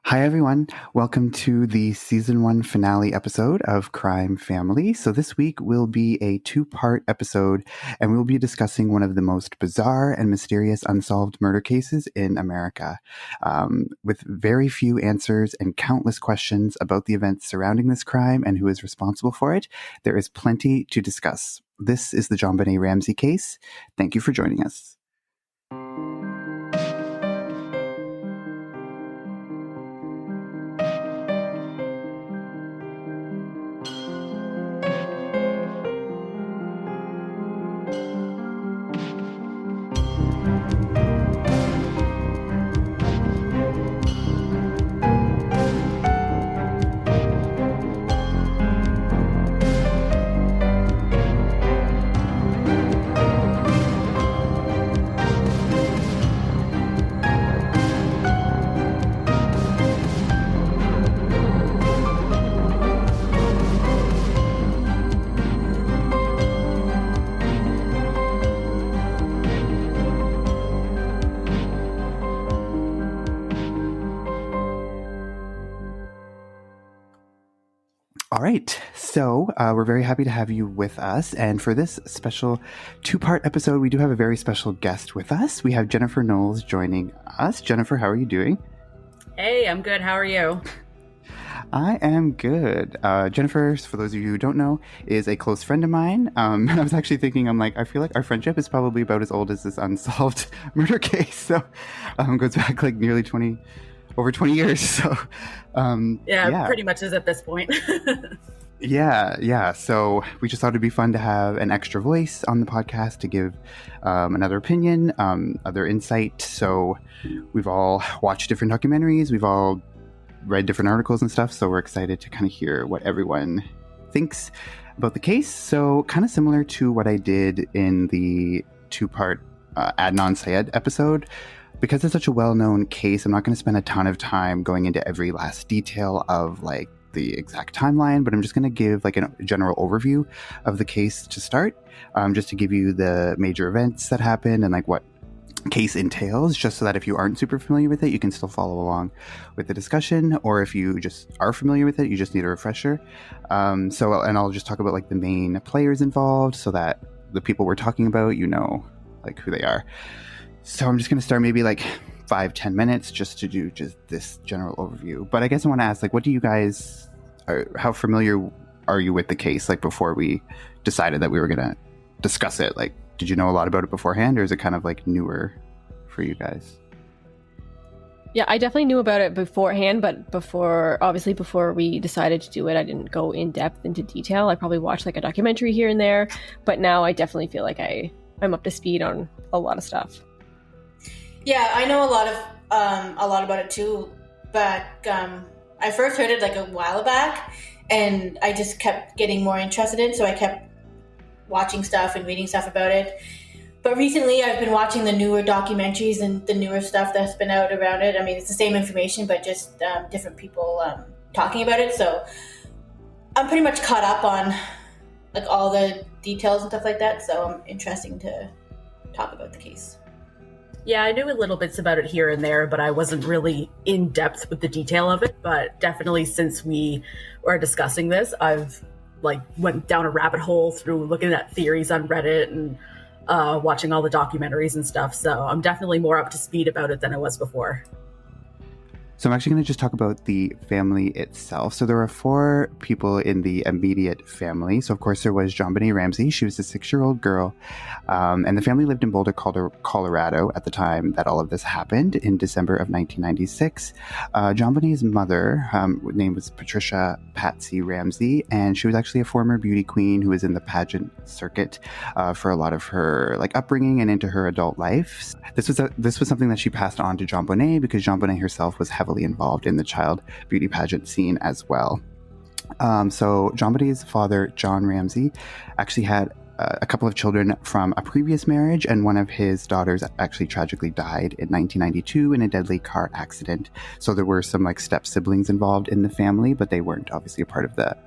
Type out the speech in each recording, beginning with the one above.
Hi, everyone. Welcome to the Season 1 finale episode of Crime Family. So this week will be a two-part episode, and we'll be discussing one of the most bizarre and mysterious unsolved murder cases in America. With very few answers and countless questions about the events surrounding this crime and who is responsible for it, there is plenty to discuss. This is the JonBenet Ramsey case. Thank you for joining us. All right, so we're very happy to have you with us. And for this special two-part episode, we do have a very special guest with us. We have Jennifer Knowles joining us. Jennifer, how are you doing? Hey, I'm good. How are you? I am good. Jennifer, for those of you who don't know, is a close friend of mine. And I was actually thinking, I feel like our friendship is probably about as old as this unsolved murder case. So it goes back like nearly over 20 years. So yeah, pretty much is at this point. Yeah. So we just thought it'd be fun to have an extra voice on the podcast to give another opinion, other insight. So we've all watched different documentaries. We've all read different articles and stuff. So we're excited to kind of hear what everyone thinks about the case. So kind of similar to what I did in the two-part Adnan Syed episode. Because it's such a well-known case, I'm not going to spend a ton of time going into every last detail of like the exact timeline, but I'm just going to give like a general overview of the case to start, just to give you the major events that happened and like what case entails, just so that if you aren't super familiar with it, you can still follow along with the discussion, or if you just are familiar with it, you just need a refresher. And I'll just talk about like the main players involved so that the people we're talking about, you know, like who they are. So I'm just going to start maybe like 5-10 minutes just to do just this general overview. But I guess I want to ask, like, what do you guys, how familiar are you with the case? Like before we decided that we were going to discuss it, like, did you know a lot about it beforehand, or is it kind of like newer for you guys? Yeah, I definitely knew about it beforehand, but before we decided to do it, I didn't go in depth into detail. I probably watched like a documentary here and there, but now I definitely feel like I'm up to speed on a lot of stuff. Yeah, I know a lot about it too, but I first heard it like a while back, and I just kept getting more interested in it, so I kept watching stuff and reading stuff about it. But recently I've been watching the newer documentaries and the newer stuff that's been out around it. I mean, it's the same information, but just different people talking about it. So I'm pretty much caught up on like all the details and stuff like that. So I'm interested to talk about the case. Yeah, I knew a little bits about it here and there, but I wasn't really in depth with the detail of it. But definitely since we were discussing this, I've like went down a rabbit hole through looking at theories on Reddit and watching all the documentaries and stuff. So I'm definitely more up to speed about it than I was before. So I'm actually going to just talk about the family itself. So there are 4 people in the immediate family. So of course there was JonBenet Ramsey. She was a 6-year-old girl. And the family lived in Boulder, Colorado at the time that all of this happened in December of 1996. JonBenet's mother, her name was Patricia Ramsey, and she was actually a former beauty queen who was in the pageant circuit for a lot of her like upbringing and into her adult life. This was something that she passed on to JonBenet because JonBenet herself was heavily involved in the child beauty pageant scene as well. So JonBenet's father, John Ramsey, actually had a couple of children from a previous marriage, and one of his daughters actually tragically died in 1992 in a deadly car accident. So there were some like step siblings involved in the family, but they weren't obviously a part of the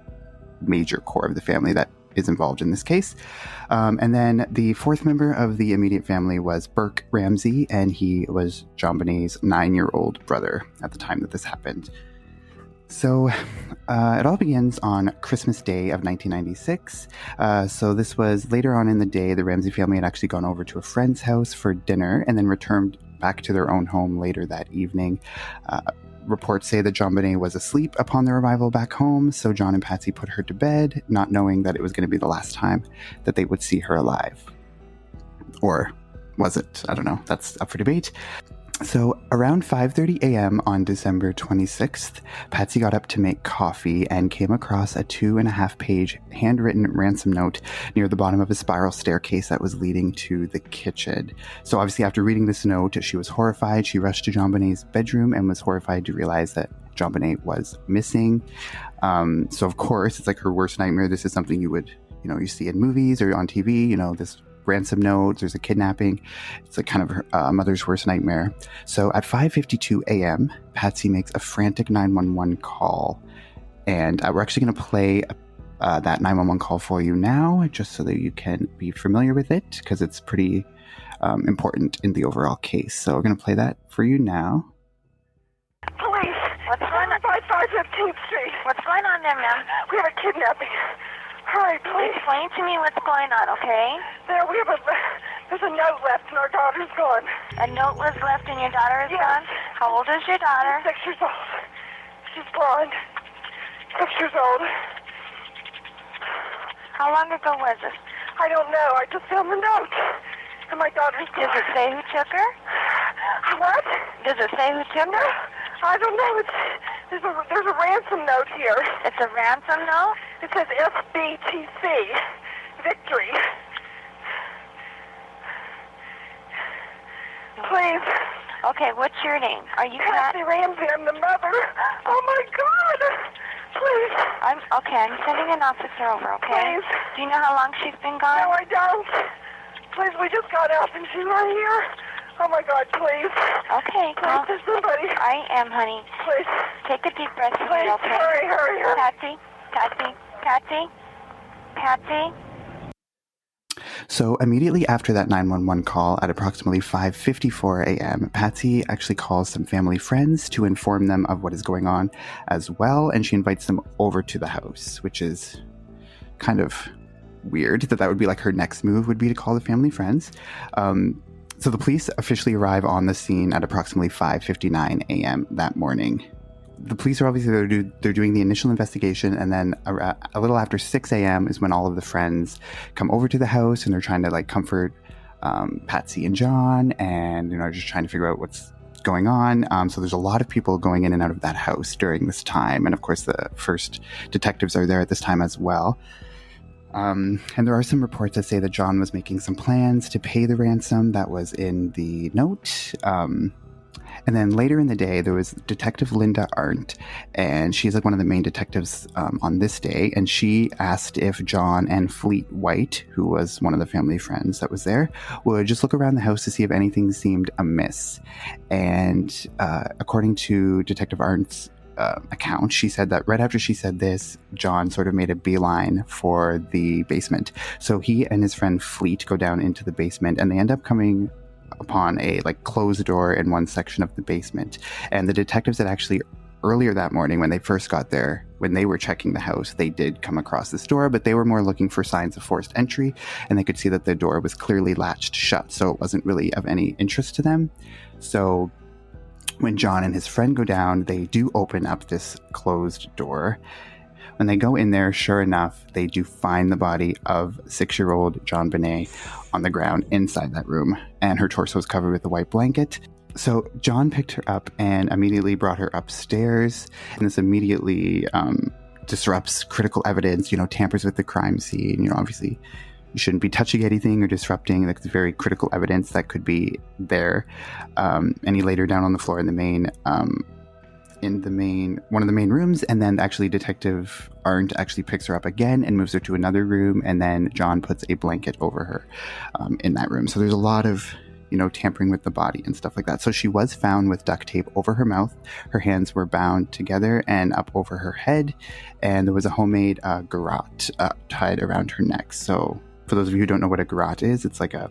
major core of the family that is involved in this case. And then the fourth member of the immediate family was Burke Ramsey, and he was JonBenet's 9-year-old brother at the time that this happened. So it all begins on Christmas Day of 1996. So this was later on in the day. The Ramsey family had actually gone over to a friend's house for dinner and then returned back to their own home later that evening. Reports say that JonBenet was asleep upon their arrival back home, so John and Patsy put her to bed, not knowing that it was going to be the last time that they would see her alive. Or was it? I don't know. That's up for debate. So around 5:30 a.m. on December 26th, Patsy got up to make coffee and came across a 2.5-page handwritten ransom note near the bottom of a spiral staircase that was leading to the kitchen. So obviously after reading this note, she was horrified. She rushed to JonBenet's bedroom and was horrified to realize that JonBenet was missing. So of course, it's like her worst nightmare. This is something you would, you see in movies or on TV, this ransom note, there's a kidnapping. It's like kind of her mother's worst nightmare. So at 5:52 a.m., Patsy makes a frantic 911 call. And we're actually going to play that 911 call for you now, just so that you can be familiar with it, because it's pretty important in the overall case. So we're going to play that for you now. Police, what's going on? 15th Street. What's going on there, ma'am? We have a kidnapping. Hurry, please. Explain to me what's going on, okay? There's a note left and our daughter's gone. A note was left and your daughter is gone? How old is your daughter? 6 years old. She's blonde. 6 years old. How long ago was this? I don't know. I just found the note. And my daughter's gone. Does it say who took her? What? Does it say who took her? I don't know. There's a ransom note here. It's a ransom note? It says SBTC. Victory. Please. Okay, what's your name? Are you Patricia Ramsey? I'm the mother. Oh my God. Please. I'm sending an officer over, okay? Please. Do you know how long she's been gone? No, I don't. Please, we just got up and she's not here. Oh my God, please. Okay. Please, there's somebody. I am, honey. Please. Take a deep breath. Please, okay? Hurry. Patsy. So immediately after that 911 call at approximately 5:54 a.m., Patsy actually calls some family friends to inform them of what is going on as well, and she invites them over to the house, which is kind of weird that would be like her next move would be to call the family friends. So the police officially arrive on the scene at approximately 5:59 a.m. that morning. The police are obviously they're doing the initial investigation, and then a little after 6 a.m. is when all of the friends come over to the house, and they're trying to comfort Patsy and John, and just trying to figure out what's going on. So there's a lot of people going in and out of that house during this time, and of course the first detectives are there at this time as well. And there are some reports that say that John was making some plans to pay the ransom that was in the note. And then later in the day, there was Detective Linda Arndt, and she's one of the main detectives on this day. And she asked if John and Fleet White, who was one of the family friends that was there, would just look around the house to see if anything seemed amiss. And according to Detective Arndt's account, she said that right after she said this, John sort of made a beeline for the basement. So he and his friend Fleet go down into the basement, and they end up coming upon a closed door in one section of the basement. And the detectives had actually earlier that morning, when they first got there, when they were checking the house, they did come across this door, but they were more looking for signs of forced entry, and they could see that the door was clearly latched shut, so it wasn't really of any interest to them. So when John and his friend go down, they do open up this closed door. When they go in there, sure enough, they do find the body of 6-year-old JonBenet on the ground inside that room, and her torso was covered with a white blanket. So John picked her up and immediately brought her upstairs, and this immediately disrupts critical evidence, tampers with the crime scene. Obviously you shouldn't be touching anything or disrupting the very critical evidence that could be there. And he laid her down on the floor in one of the main rooms, and then actually Detective Arndt actually picks her up again and moves her to another room, and then John puts a blanket over her in that room. So there's a lot of tampering with the body and stuff like that. So she was found with duct tape over her mouth. Her hands were bound together and up over her head. And there was a homemade garrote tied around her neck. So for those of you who don't know what a garrote is, it's like a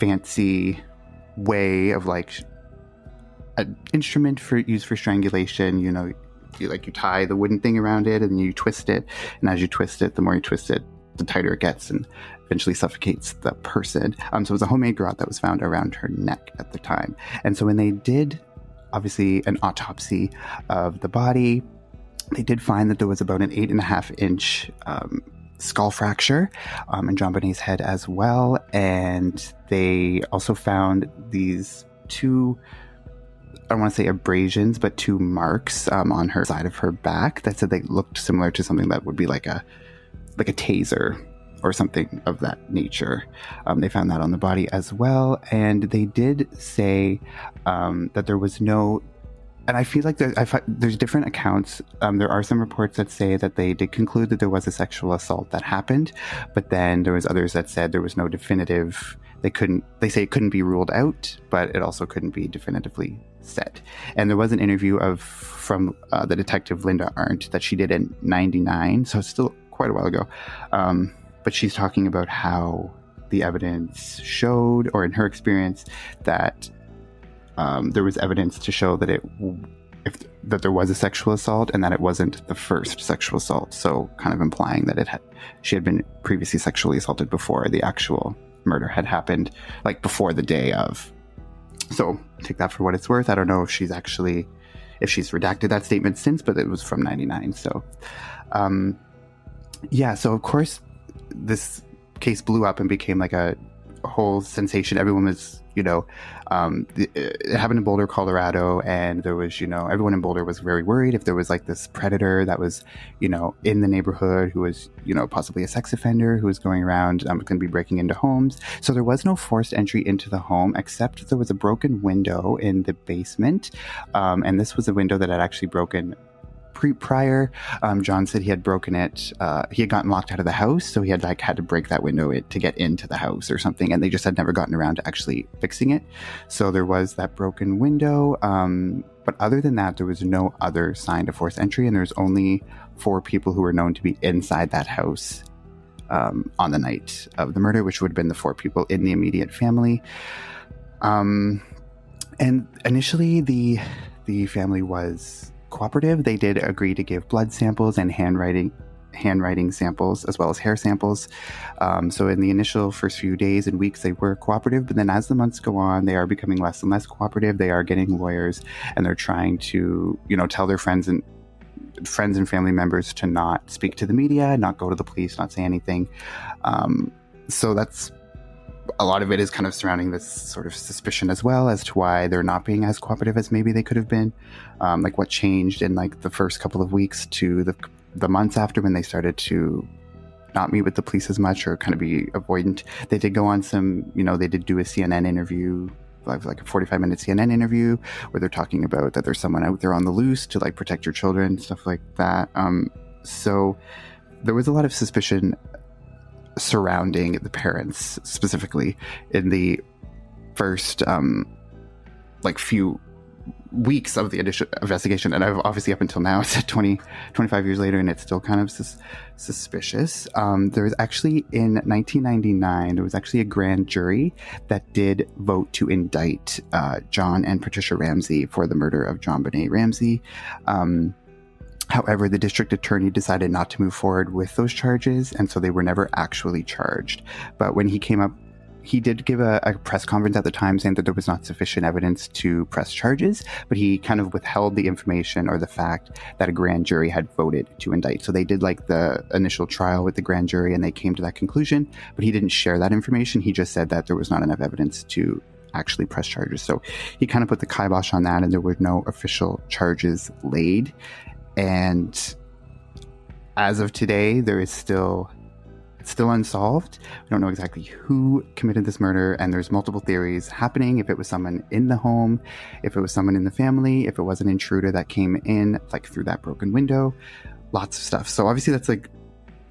fancy way of like an instrument used for strangulation. You tie the wooden thing around it and you twist it. And as you twist it, the more you twist it, the tighter it gets and eventually suffocates the person. So it was a homemade garrote that was found around her neck at the time. And so when they did, obviously, an autopsy of the body, they did find that there was about an 8.5-inch skull fracture in JonBenet's head as well. And they also found these two, I don't want to say abrasions, but two marks on her side of her back that said they looked similar to something that would be like a taser or something of that nature. They found that on the body as well. And they did say that there was no, and I feel like there's different accounts. There are some reports that say that they did conclude that there was a sexual assault that happened, but then there was others that said there was no definitive, they say it couldn't be ruled out, but it also couldn't be definitively said. And there was an interview from the detective Linda Arndt that she did in 1999, so it's still quite a while ago. But she's talking about how the evidence showed, or in her experience, that there was evidence to show that that there was a sexual assault and that it wasn't the first sexual assault. So kind of implying that she had been previously sexually assaulted before the actual murder had happened, like before the day of. So take that for what it's worth. I don't know if she's redacted that statement since, but it was from 1999. So, so of course this case blew up and became like a whole sensation. Everyone was, it happened in Boulder, Colorado, and there was, everyone in Boulder was very worried if there was like this predator that was, in the neighborhood who was, possibly a sex offender who was going around, going to be breaking into homes. So there was no forced entry into the home, except there was a broken window in the basement. And this was a window that had actually broken prior. John said he had broken it. He had gotten locked out of the house, so he had to break that window to get into the house or something, and they just had never gotten around to actually fixing it. So there was that broken window. But other than that, there was no other sign of forced entry, and there's only 4 people who were known to be inside that house on the night of the murder, which would have been the 4 people in the immediate family. And initially, the family was cooperative. They did agree to give blood samples and handwriting samples, as well as hair samples. So in the initial first few days and weeks, they were cooperative, but then as the months go on, they are becoming less and less cooperative. They are getting lawyers, and they're trying to, tell their friends and family members to not speak to the media, not go to the police, not say anything. So that's a lot of it is kind of surrounding this sort of suspicion as well as to why they're not being as cooperative as maybe they could have been. Like what changed in like the first couple of weeks to the months after, when they started to not meet with the police as much or kind of be avoidant. They did go on some, they did do a CNN interview, like a 45-minute CNN interview where they're talking about that there's someone out there on the loose to like protect your children, stuff like that. So there was a lot of suspicion surrounding the parents, specifically in the first few weeks of the initial investigation. And I've obviously up until now, it's 25 years later, and it's still kind of suspicious. There was actually in 1999, there was actually a grand jury that did vote to indict John and Patricia Ramsey for the murder of JonBenet Ramsey. However, the district attorney decided not to move forward with those charges, and so they were never actually charged. But when he came up, he did give a press conference at the time saying that there was not sufficient evidence to press charges, but he kind of withheld the information or the fact that a grand jury had voted to indict. So they did like the initial trial with the grand jury, and they came to that conclusion, but he didn't share that information. He just said that there was not enough evidence to actually press charges. So he kind of put the kibosh on that, and there were no official charges laid. And as of today, it's still unsolved. We don't know exactly who committed this murder, and there's multiple theories happening. If it was someone in the home, if it was someone in the family, if it was an intruder that came in like through that broken window, lots of stuff. So obviously that's like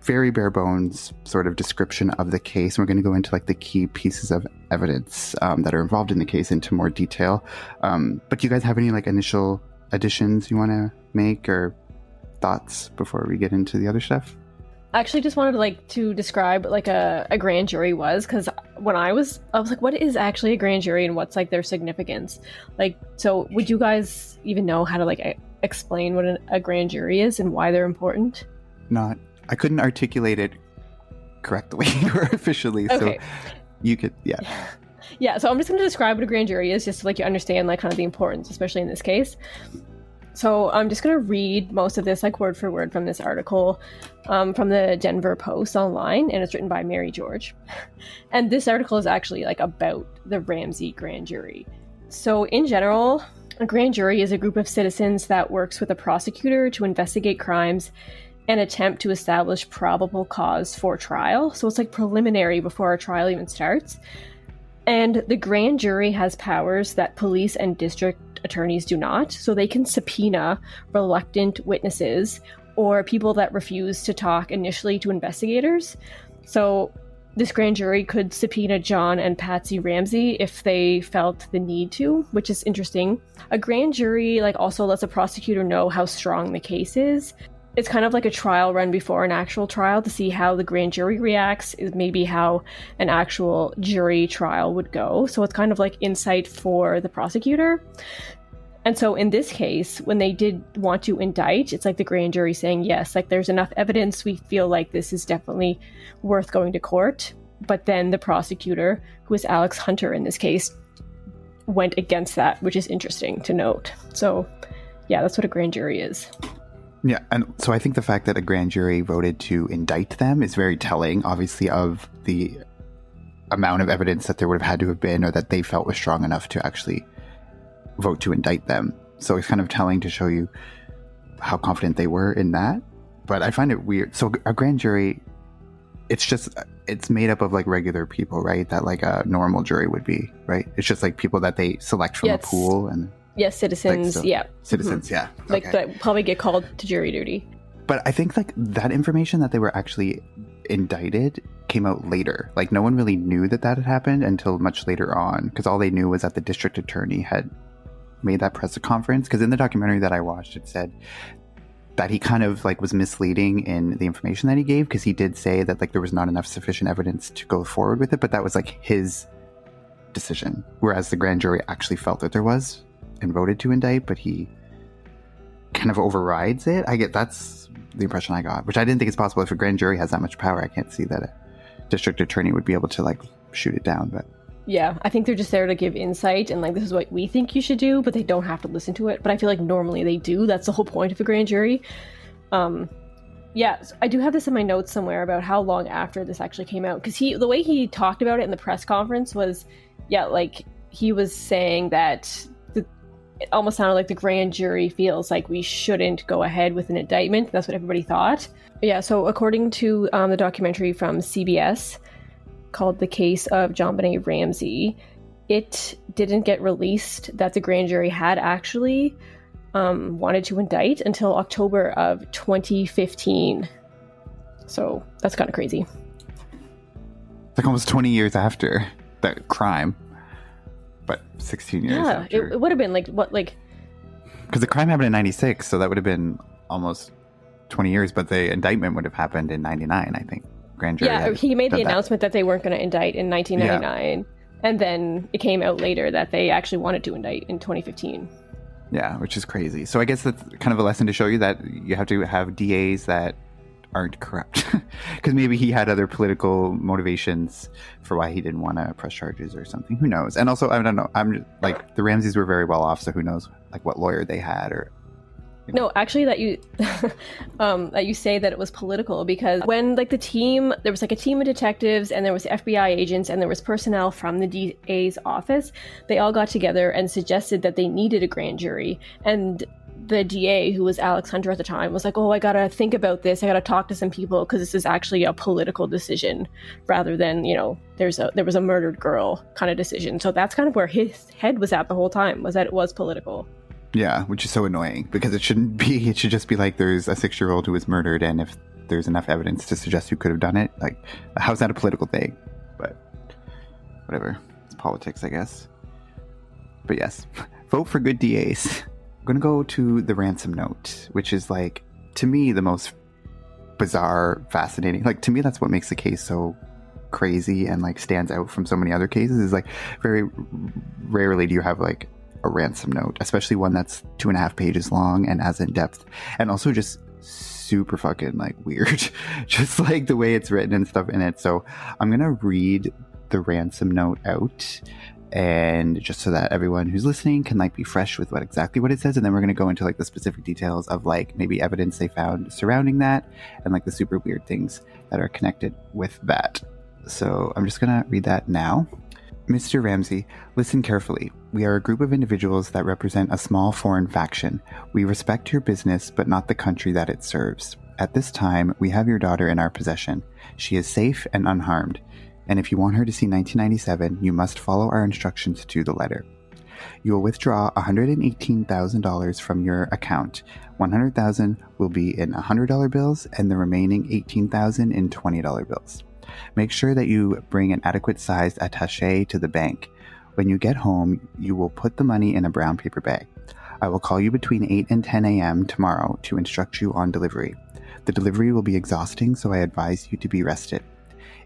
very bare bones sort of description of the case. We're going to go into like the key pieces of evidence that are involved in the case into more detail. But do you guys have any like initial additions you want to make or thoughts before we get into the other stuff? I actually just wanted to describe like a grand jury was, because when I was like, what is actually a grand jury and what's like their significance? Like, so would you guys even know how to like explain what a grand jury is and why they're important? I couldn't articulate it correctly or officially. Okay. So you could, yeah. Yeah, so I'm just going to describe what a grand jury is, just so like you understand like kind of the importance, especially in this case. So I'm just going to read most of this like word for word from this article from the Denver Post online, and it's written by Mary George. And this article is actually like about the Ramsey grand jury. So in general, a grand jury is a group of citizens that works with a prosecutor to investigate crimes and attempt to establish probable cause for trial. So it's like preliminary before a trial even starts. And the grand jury has powers that police and district attorneys do not. So they can subpoena reluctant witnesses or people that refuse to talk initially to investigators. So this grand jury could subpoena John and Patsy Ramsey if they felt the need to, which is interesting. A grand jury like also lets a prosecutor know how strong the case is. It's kind of like a trial run before an actual trial to see how the grand jury reacts, is maybe how an actual jury trial would go. So it's kind of like insight for the prosecutor. And so in this case, when they did want to indict, it's like the grand jury saying, yes, like there's enough evidence. We feel like this is definitely worth going to court. But then the prosecutor, who is Alex Hunter in this case, went against that, which is interesting to note. So yeah, that's what a grand jury is. Yeah, and so I think the fact that a grand jury voted to indict them is very telling, obviously, of the amount of evidence that there would have had to have been or that they felt was strong enough to actually vote to indict them. So it's kind of telling to show you how confident they were in that. But I find it weird. So a grand jury, it's made up of like regular people, right? That like a normal jury would be, right? It's just like people that they select from a pool and... Yes, citizens, like, yeah. Citizens, yeah. Like, that probably get called to jury duty. But I think, like, that information that they were actually indicted came out later. Like, no one really knew that had happened until much later on, because all they knew was that the district attorney had made that press conference. Because in the documentary that I watched, it said that he kind of, like, was misleading in the information that he gave, because he did say that, like, there was not enough sufficient evidence to go forward with it, but that was, like, his decision. Whereas the grand jury actually felt that there was and voted to indict, but he kind of overrides it. That's the impression I got, which I didn't think is possible. If a grand jury has that much power, I can't see that a district attorney would be able to like shoot it down. But yeah, I think they're just there to give insight and like, this is what we think you should do, but they don't have to listen to it. But I feel like normally they do. That's the whole point of a grand jury. Yeah, so I do have this in my notes somewhere about how long after this actually came out, because the way he talked about it in the press conference was, yeah, like he was saying that it almost sounded like the grand jury feels like we shouldn't go ahead with an indictment. That's what everybody thought. Yeah, so according to the documentary from CBS called The Case of JonBenet Ramsey, it didn't get released that the grand jury had actually wanted to indict until October of 2015. So that's kind of crazy. It's like almost 20 years after that crime. But 16 years after. It would have been like, what, like... Because the crime happened in 96, so that would have been almost 20 years, but the indictment would have happened in 99, I think. Grand jury. Yeah, he made the announcement that they weren't going to indict in 1999, and then it came out later that they actually wanted to indict in 2015. Yeah, which is crazy. So I guess that's kind of a lesson to show you that you have to have DAs that aren't corrupt, because maybe he had other political motivations for why he didn't want to press charges or something. Who knows? And also, I don't know, I'm like, the Ramseys were very well off, so who knows like what lawyer they had or No, actually, that you that you say that it was political, because when like the team, there was like a team of detectives and there was FBI agents and there was personnel from the DA's office, they all got together and suggested that they needed a grand jury. And the DA, who was Alex Hunter at the time, was like, oh, I gotta think about this. I gotta talk to some people because this is actually a political decision rather than, you know, there was a murdered girl kind of decision. So that's kind of where his head was at the whole time, was that it was political. Yeah, which is so annoying because it shouldn't be. It should just be like there's a 6-year-old who was murdered, and if there's enough evidence to suggest who could have done it. Like, how's that a political thing? But whatever. It's politics, I guess. But yes, vote for good DAs. I'm going to go to the ransom note, which is, like, to me, the most bizarre, fascinating. Like, to me, that's what makes the case so crazy and, like, stands out from so many other cases, is, like, very rarely do you have, like, a ransom note, especially one that's 2.5 pages long and as in depth, and also just super fucking, like, weird. Just, like, the way it's written and stuff in it. So I'm going to read the ransom note out, and just so that everyone who's listening can, like, be fresh with exactly what it says, and then we're going to go into, like, the specific details of, like, maybe evidence they found surrounding that, and, like, the super weird things that are connected with that. So I'm just going to read that now. Mr. Ramsey, listen carefully. We are a group of individuals that represent a small foreign faction. We respect your business, but not the country that it serves. At this time, we have your daughter in our possession. She is safe and unharmed. And if you want her to see 1997, you must follow our instructions to the letter. You will withdraw $118,000 from your account. $100,000 will be in $100 bills, and the remaining $18,000 in $20 bills. Make sure that you bring an adequate sized attaché to the bank. When you get home, you will put the money in a brown paper bag. I will call you between 8 and 10 a.m. tomorrow to instruct you on delivery. The delivery will be exhausting, so I advise you to be rested.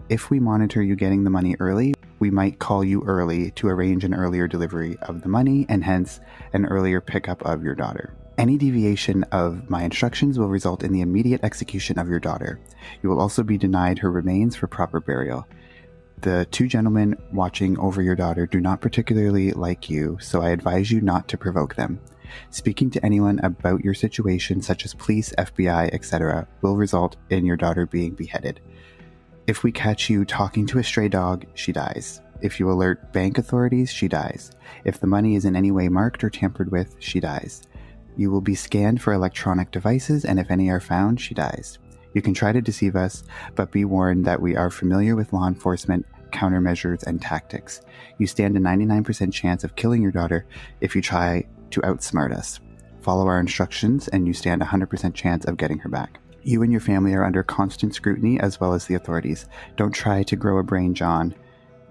If we monitor you getting the money early, we might call you early to arrange an earlier delivery of the money and hence an earlier pickup of your daughter. Any deviation of my instructions will result in the immediate execution of your daughter. You will also be denied her remains for proper burial. The two gentlemen watching over your daughter do not particularly like you, so I advise you not to provoke them. Speaking to anyone about your situation, such as police, FBI, etc., will result in your daughter being beheaded. If we catch you talking to a stray dog, she dies. If you alert bank authorities, she dies. If the money is in any way marked or tampered with, she dies. You will be scanned for electronic devices, and if any are found, she dies. You can try to deceive us, but be warned that we are familiar with law enforcement countermeasures and tactics. You stand a 99% chance of killing your daughter if you try to outsmart us. Follow our instructions, and you stand a 100% chance of getting her back. You and your family are under constant scrutiny, as well as the authorities. Don't try to grow a brain, John.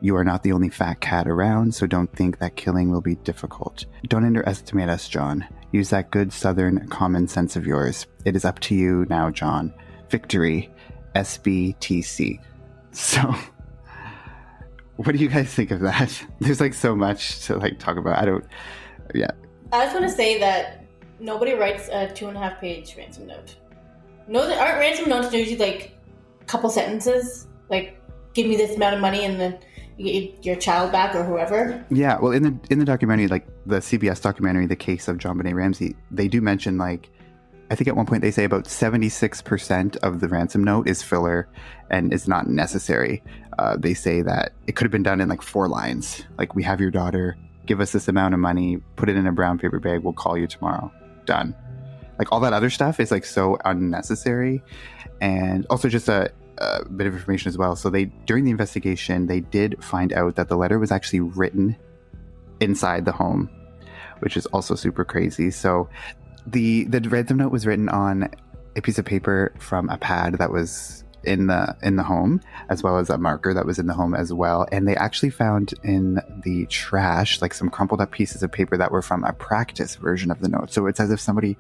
You are not the only fat cat around, so don't think that killing will be difficult. Don't underestimate us, John. Use that good southern common sense of yours. It is up to you now, John. Victory. SBTC. So, what do you guys think of that? There's, like, so much to, like, talk about. I just want to say that nobody writes a 2.5 page ransom note. No, aren't ransom notes usually, like, a couple sentences? Like, give me this amount of money and then you get your child back or whoever? Yeah, well, in the documentary, like, the CBS documentary, The Case of JonBenet Ramsey, they do mention, like, I think at one point they say about 76% of the ransom note is filler and is not necessary. They say that it could have been done in, like, 4 lines. Like, we have your daughter, give us this amount of money, put it in a brown paper bag, we'll call you tomorrow. Done. Like, all that other stuff is, like, so unnecessary. And also just a bit of information as well. So during the investigation, they did find out that the letter was actually written inside the home, which is also super crazy. So the ransom note was written on a piece of paper from a pad that was in the home, as well as a marker that was in the home as well. And they actually found in the trash, like, some crumpled up pieces of paper that were from a practice version of the note. So it's as if somebody,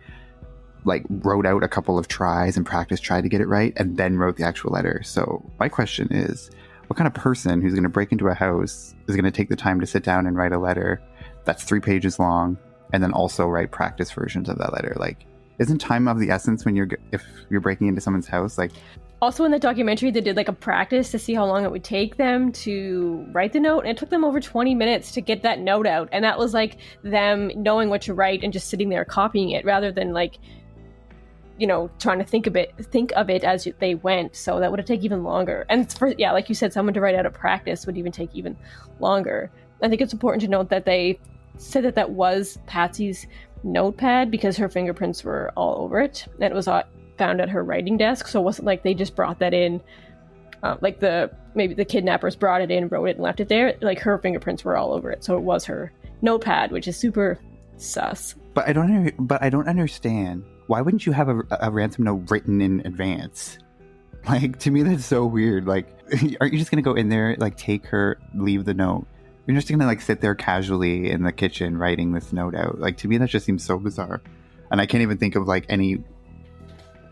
like, wrote out a couple of tries and tried to get it right, and then wrote the actual letter. So my question is, what kind of person who's going to break into a house is going to take the time to sit down and write a letter that's 3 pages long, and then also write practice versions of that letter? Like, isn't time of the essence if you're breaking into someone's house? Like, also in the documentary, they did, like, a practice to see how long it would take them to write the note, and it took them over 20 minutes to get that note out. And that was, like, them knowing what to write and just sitting there copying it, rather than, like, you know, trying to think of it as they went. So that would have taken even longer. And like you said, someone to write out a practice would even take even longer. I think it's important to note that they said that was Patsy's notepad because her fingerprints were all over it, and it was found at her writing desk. So it wasn't like they just brought that in, like maybe the kidnappers brought it in, wrote it, and left it there. Like, her fingerprints were all over it, so it was her notepad, which is super sus. But I don't understand. Why wouldn't you have a ransom note written in advance? Like, to me, that's so weird. Like, aren't you just going to go in there, like, take her, leave the note? You're just going to, like, sit there casually in the kitchen writing this note out. Like, to me, that just seems so bizarre. And I can't even think of, like, any,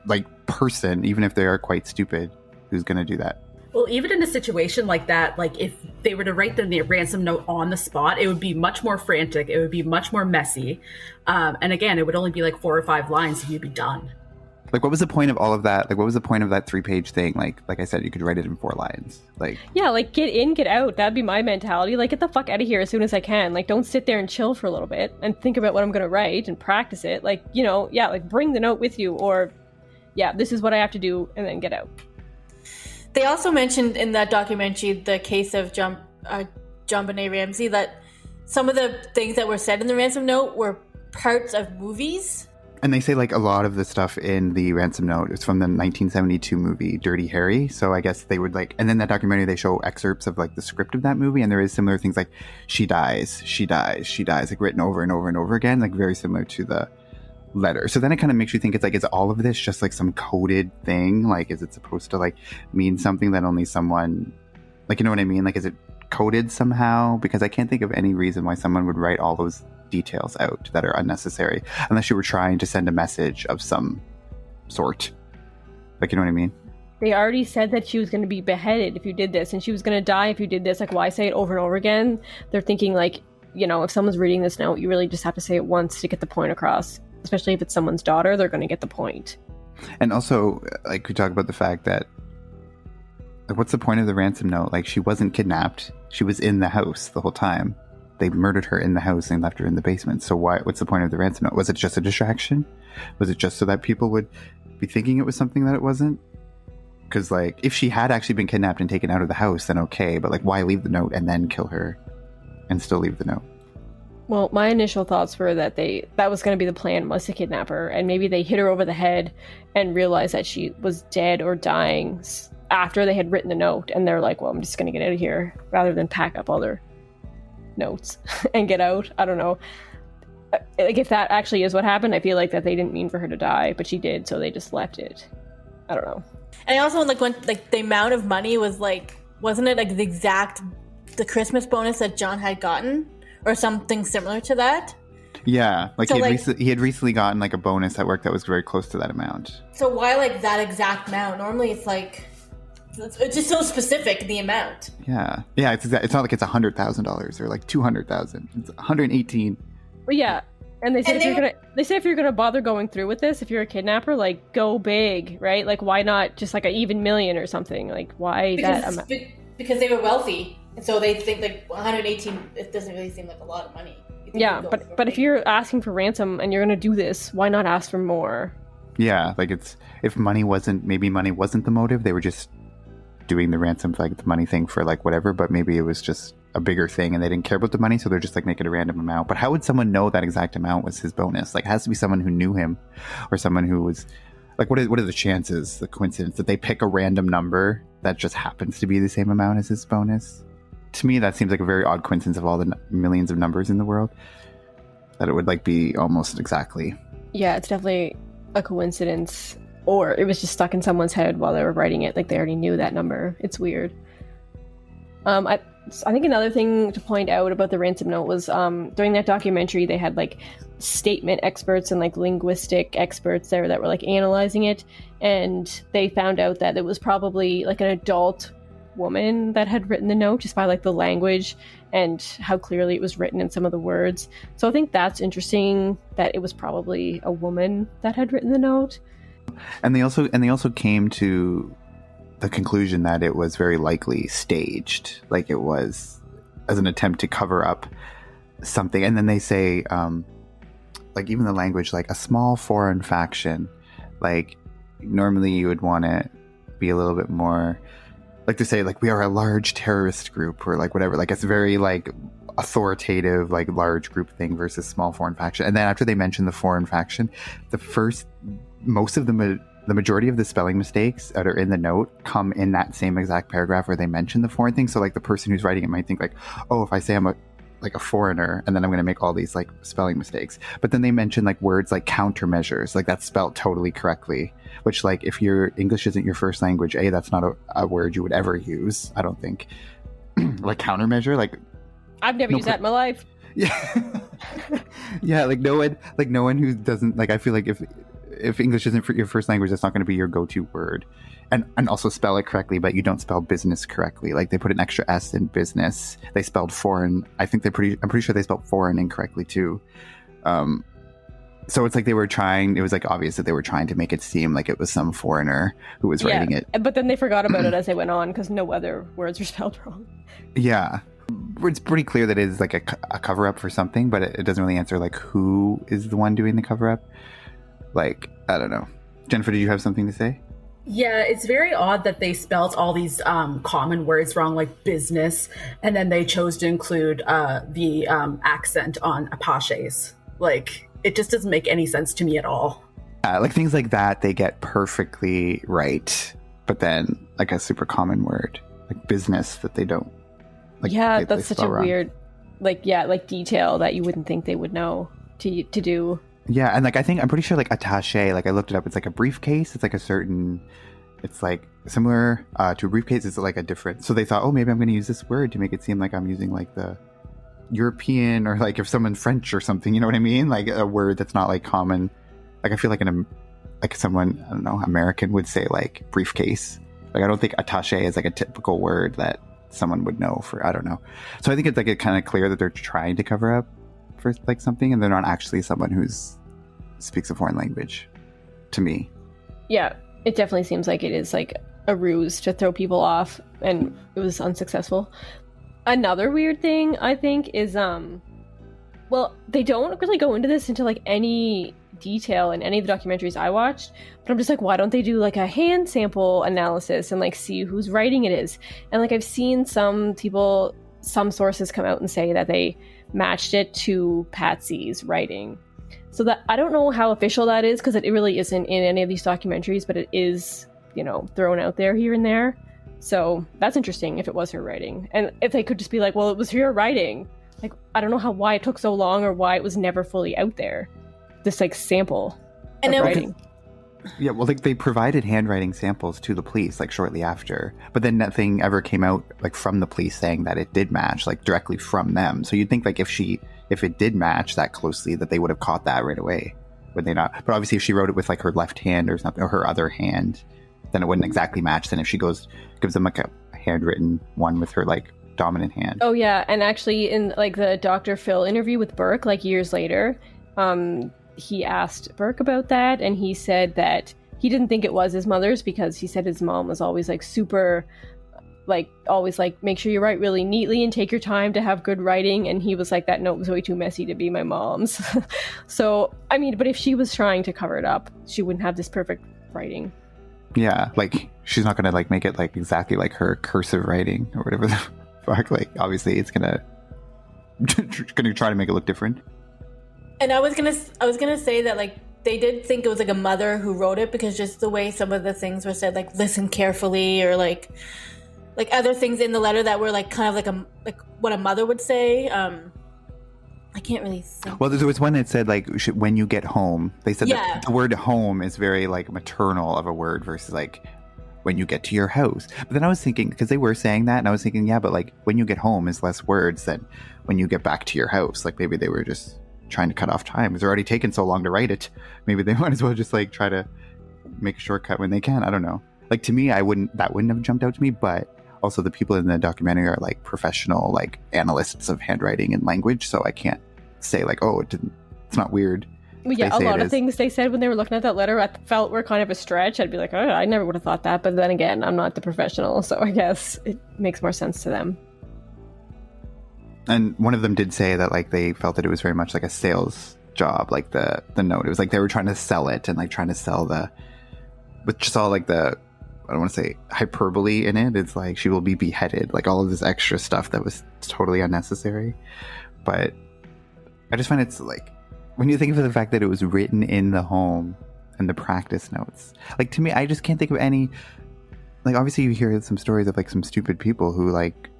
like, person, even if they are quite stupid, who's going to do that. Well, even in a situation like that, like, if they were to write the ransom note on the spot, it would be much more frantic. It would be much more messy. And again, it would only be, like, 4 or 5 lines and you'd be done. Like, what was the point of all of that? Like, what was the point of that 3-page thing? Like I said, you could write it in 4 lines. Like, yeah, like, get in, get out. That'd be my mentality. Like, get the fuck out of here as soon as I can. Like, don't sit there and chill for a little bit and think about what I'm gonna write and practice it. Like, you know, yeah, like, bring the note with you, or yeah, this is what I have to do, and then get out. They also mentioned in that documentary the case of JonBenet Ramsey, that some of the things that were said in the ransom note were parts of movies. And they say, like, a lot of the stuff in the ransom note is from the 1972 movie Dirty Harry. So I guess they would, like, and then that documentary, they show excerpts of, like, the script of that movie. And there is similar things like, she dies, like, written over and over and over again, like, very similar to the letter. So then it kind of makes you think, it's like, is all of this just, like, some coded thing? Like, is it supposed to, like, mean something that only someone, like, you know what I mean? Like, is it coded somehow? Because I can't think of any reason why someone would write all those details out that are unnecessary, unless you were trying to send a message of some sort. Like, you know what I mean? They already said that she was going to be beheaded if you did this, and she was going to die if you did this. Like, why say it over and over again? They're thinking, like, you know, if someone's reading this note, you really just have to say it once to get the point across. Especially if it's someone's daughter, they're going to get the point. And also, like, we talk about the fact that, like, what's the point of the ransom note? Like, she wasn't kidnapped. She was in the house the whole time. They murdered her in the house and left her in the basement. So what's the point of the ransom note? Was it just a distraction? Was it just so that people would be thinking it was something that it wasn't? Because, like, if she had actually been kidnapped and taken out of the house, then okay. But, like, why leave the note and then kill her and still leave the note? Well, my initial thoughts were that that was going to be the plan, was to kidnap her. And maybe they hit her over the head and realized that she was dead or dying after they had written the note. And they're like, well, I'm just going to get out of here, rather than pack up all their notes and get out. I don't know. Like, if that actually is what happened, I feel like that they didn't mean for her to die, but she did, so they just left it. I don't know. And also, like, when, like, the amount of money was, like, wasn't it, like, the Christmas bonus that John had gotten, or something similar to that? Yeah, like, so, he had recently gotten, like, a bonus at work that was very close to that amount. So why, like, that exact amount? Normally it's like, it's just so specific, the amount. Yeah, it's not like it's $100,000 or like $200,000. It's $118,000. Well, yeah, and they say if you're gonna bother going through with this, if you're a kidnapper, like, go big, right? Like, why not just like an even million or something? Like, why that amount? Because they were wealthy, and so they think, like, 118. It doesn't really seem like a lot of money. Yeah, but if you're asking for ransom and you're gonna do this, why not ask for more? Yeah, like, it's, if money wasn't the motive, they were just doing the ransom, like, the money thing for, like, whatever, but maybe it was just a bigger thing and they didn't care about the money, so they're just, like, making a random amount. But how would someone know that exact amount was his bonus? Like, it has to be someone who knew him, or someone who was, like, what are the chances, the coincidence that they pick a random number that just happens to be the same amount as his bonus? To me, that seems like a very odd coincidence of all the millions of numbers in the world, that it would, like, be almost exactly. Yeah, it's definitely a coincidence. Or it was just stuck in someone's head while they were writing it, like they already knew that number. It's weird. I think another thing to point out about the ransom note was during that documentary, they had, like, statement experts and, like, linguistic experts there that were, like, analyzing it, and they found out that it was probably, like, an adult woman that had written the note, just by, like, the language and how clearly it was written in some of the words. So I think that's interesting, that it was probably a woman that had written the note. And they also came to the conclusion that it was very likely staged, like, it was as an attempt to cover up something. And then they say, like, even the language, like, a small foreign faction, like, normally you would want to be a little bit more, like, to say, like, we are a large terrorist group, or, like, whatever, like, it's very, like, authoritative, like, large group thing versus small foreign faction. And then after they mentioned the foreign faction, most of the majority of the spelling mistakes that are in the note come in that same exact paragraph where they mention the foreign thing. So, like, the person who's writing it might think, like, oh, if I say I'm like a foreigner, and then I'm going to make all these like spelling mistakes. But then they mention like words like countermeasures, like that's spelled totally correctly, which like if your English isn't your first language, that's not a word you would ever use, I don't think. Like countermeasure, like I've never used that in my life. Yeah. Yeah, like no one who doesn't, like, I feel like if English isn't your first language, that's not going to be your go-to word. And also spell it correctly, but you don't spell business correctly. Like they put an extra S in business. They spelled foreign. I'm pretty sure they spelled foreign incorrectly too. So it's like it was like obvious that they were trying to make it seem like it was some foreigner who was writing it. But then they forgot about it as they went on because no other words were spelled wrong. Yeah. It's pretty clear that it is like a cover-up for something, but it doesn't really answer like who is the one doing the cover-up. Like, I don't know. Jennifer, did you have something to say? Yeah, it's very odd that they spelt all these common words wrong, like business, and then they chose to include the accent on apaches. Like, it just doesn't make any sense to me at all. Like things like that, they get perfectly right, but then like a super common word, like business, that they don't. Like, yeah, they that's such a wrong. weird, like detail that you wouldn't think they would know to do. Yeah, and like I'm pretty sure like attaché, like I looked it up, it's like a briefcase. It's like it's like similar to a briefcase. It's like a different. So they thought, oh, maybe I'm going to use this word to make it seem like I'm using like the European, or like if someone French or something. You know what I mean? Like a word that's not like common. Like I feel like like someone, I don't know, American would say like briefcase. Like I don't think attaché is like a typical word that someone would know for, I don't know. So I think it's like it kind of clear that they're trying to cover up for like something, and they're not actually someone who's speaks a foreign language, to me. Yeah, it definitely seems like it is like a ruse to throw people off, and it was unsuccessful. Another weird thing I think is well, they don't really go into this into like any detail in any of the documentaries I watched, but I'm just like, why don't they do like a hand sample analysis and like see whose writing it is? And like I've seen some sources come out and say that they matched it to Patsy's writing. So that I don't know how official that is, because it really isn't in any of these documentaries, but it is, thrown out there here and there. So that's interesting if it was her writing. And if they could just be like, well, it was her writing. Like, I don't know why it took so long, or why it was never fully out there. This like sample of writing. Yeah, well, like they provided handwriting samples to the police like shortly after, but then nothing ever came out like from the police saying that it did match, like directly from them. So you'd think like if it did match that closely, that they would have caught that right away. Would they not? But obviously if she wrote it with like her left hand or something, or her other hand, then it wouldn't exactly match. Then if she gives them like a handwritten one with her like dominant hand. Oh yeah, and actually in like the Dr. Phil interview with Burke like years later, he asked Burke about that, and he said that he didn't think it was his mother's, because he said his mom was always like super, like always like make sure you write really neatly and take your time to have good writing, and he was like, that note was way too messy to be my mom's. So I mean, but if she was trying to cover it up, she wouldn't have this perfect writing. Yeah, like she's not gonna like make it like exactly like her cursive writing or whatever the fuck. Like obviously it's gonna try to make it look different. And I was gonna say that like they did think it was like a mother who wrote it, because just the way some of the things were said, like listen carefully, or like other things in the letter that were like kind of like what a mother would say. I can't really think. Well, there was one that said like when you get home. They said that the word home is very like maternal of a word versus like when you get to your house. But then I was thinking, because they were saying that, and I was thinking, yeah, but like when you get home is less words than when you get back to your house. Like maybe they were just trying to cut off time. It's already taken so long to write it. Maybe they might as well just like try to make a shortcut when they can. I don't know. Like to me, that wouldn't have jumped out to me, but also the people in the documentary are like professional like analysts of handwriting and language, so I can't say like, oh, it's not weird. Well, yeah, a lot of things they said when they were looking at that letter I felt were kind of a stretch. I'd be like, oh, I never would have thought that, but then again, I'm not the professional, so I guess it makes more sense to them. And one of them did say that like they felt that it was very much like a sales job, like the note. It was like they were trying to sell it, and like trying to sell with just all like the, I don't want to say hyperbole in it. It's like she will be beheaded, like all of this extra stuff that was totally unnecessary. But I just find it's like, when you think of the fact that it was written in the home and the practice notes, like to me, I just can't think of any, like obviously you hear some stories of like some stupid people who like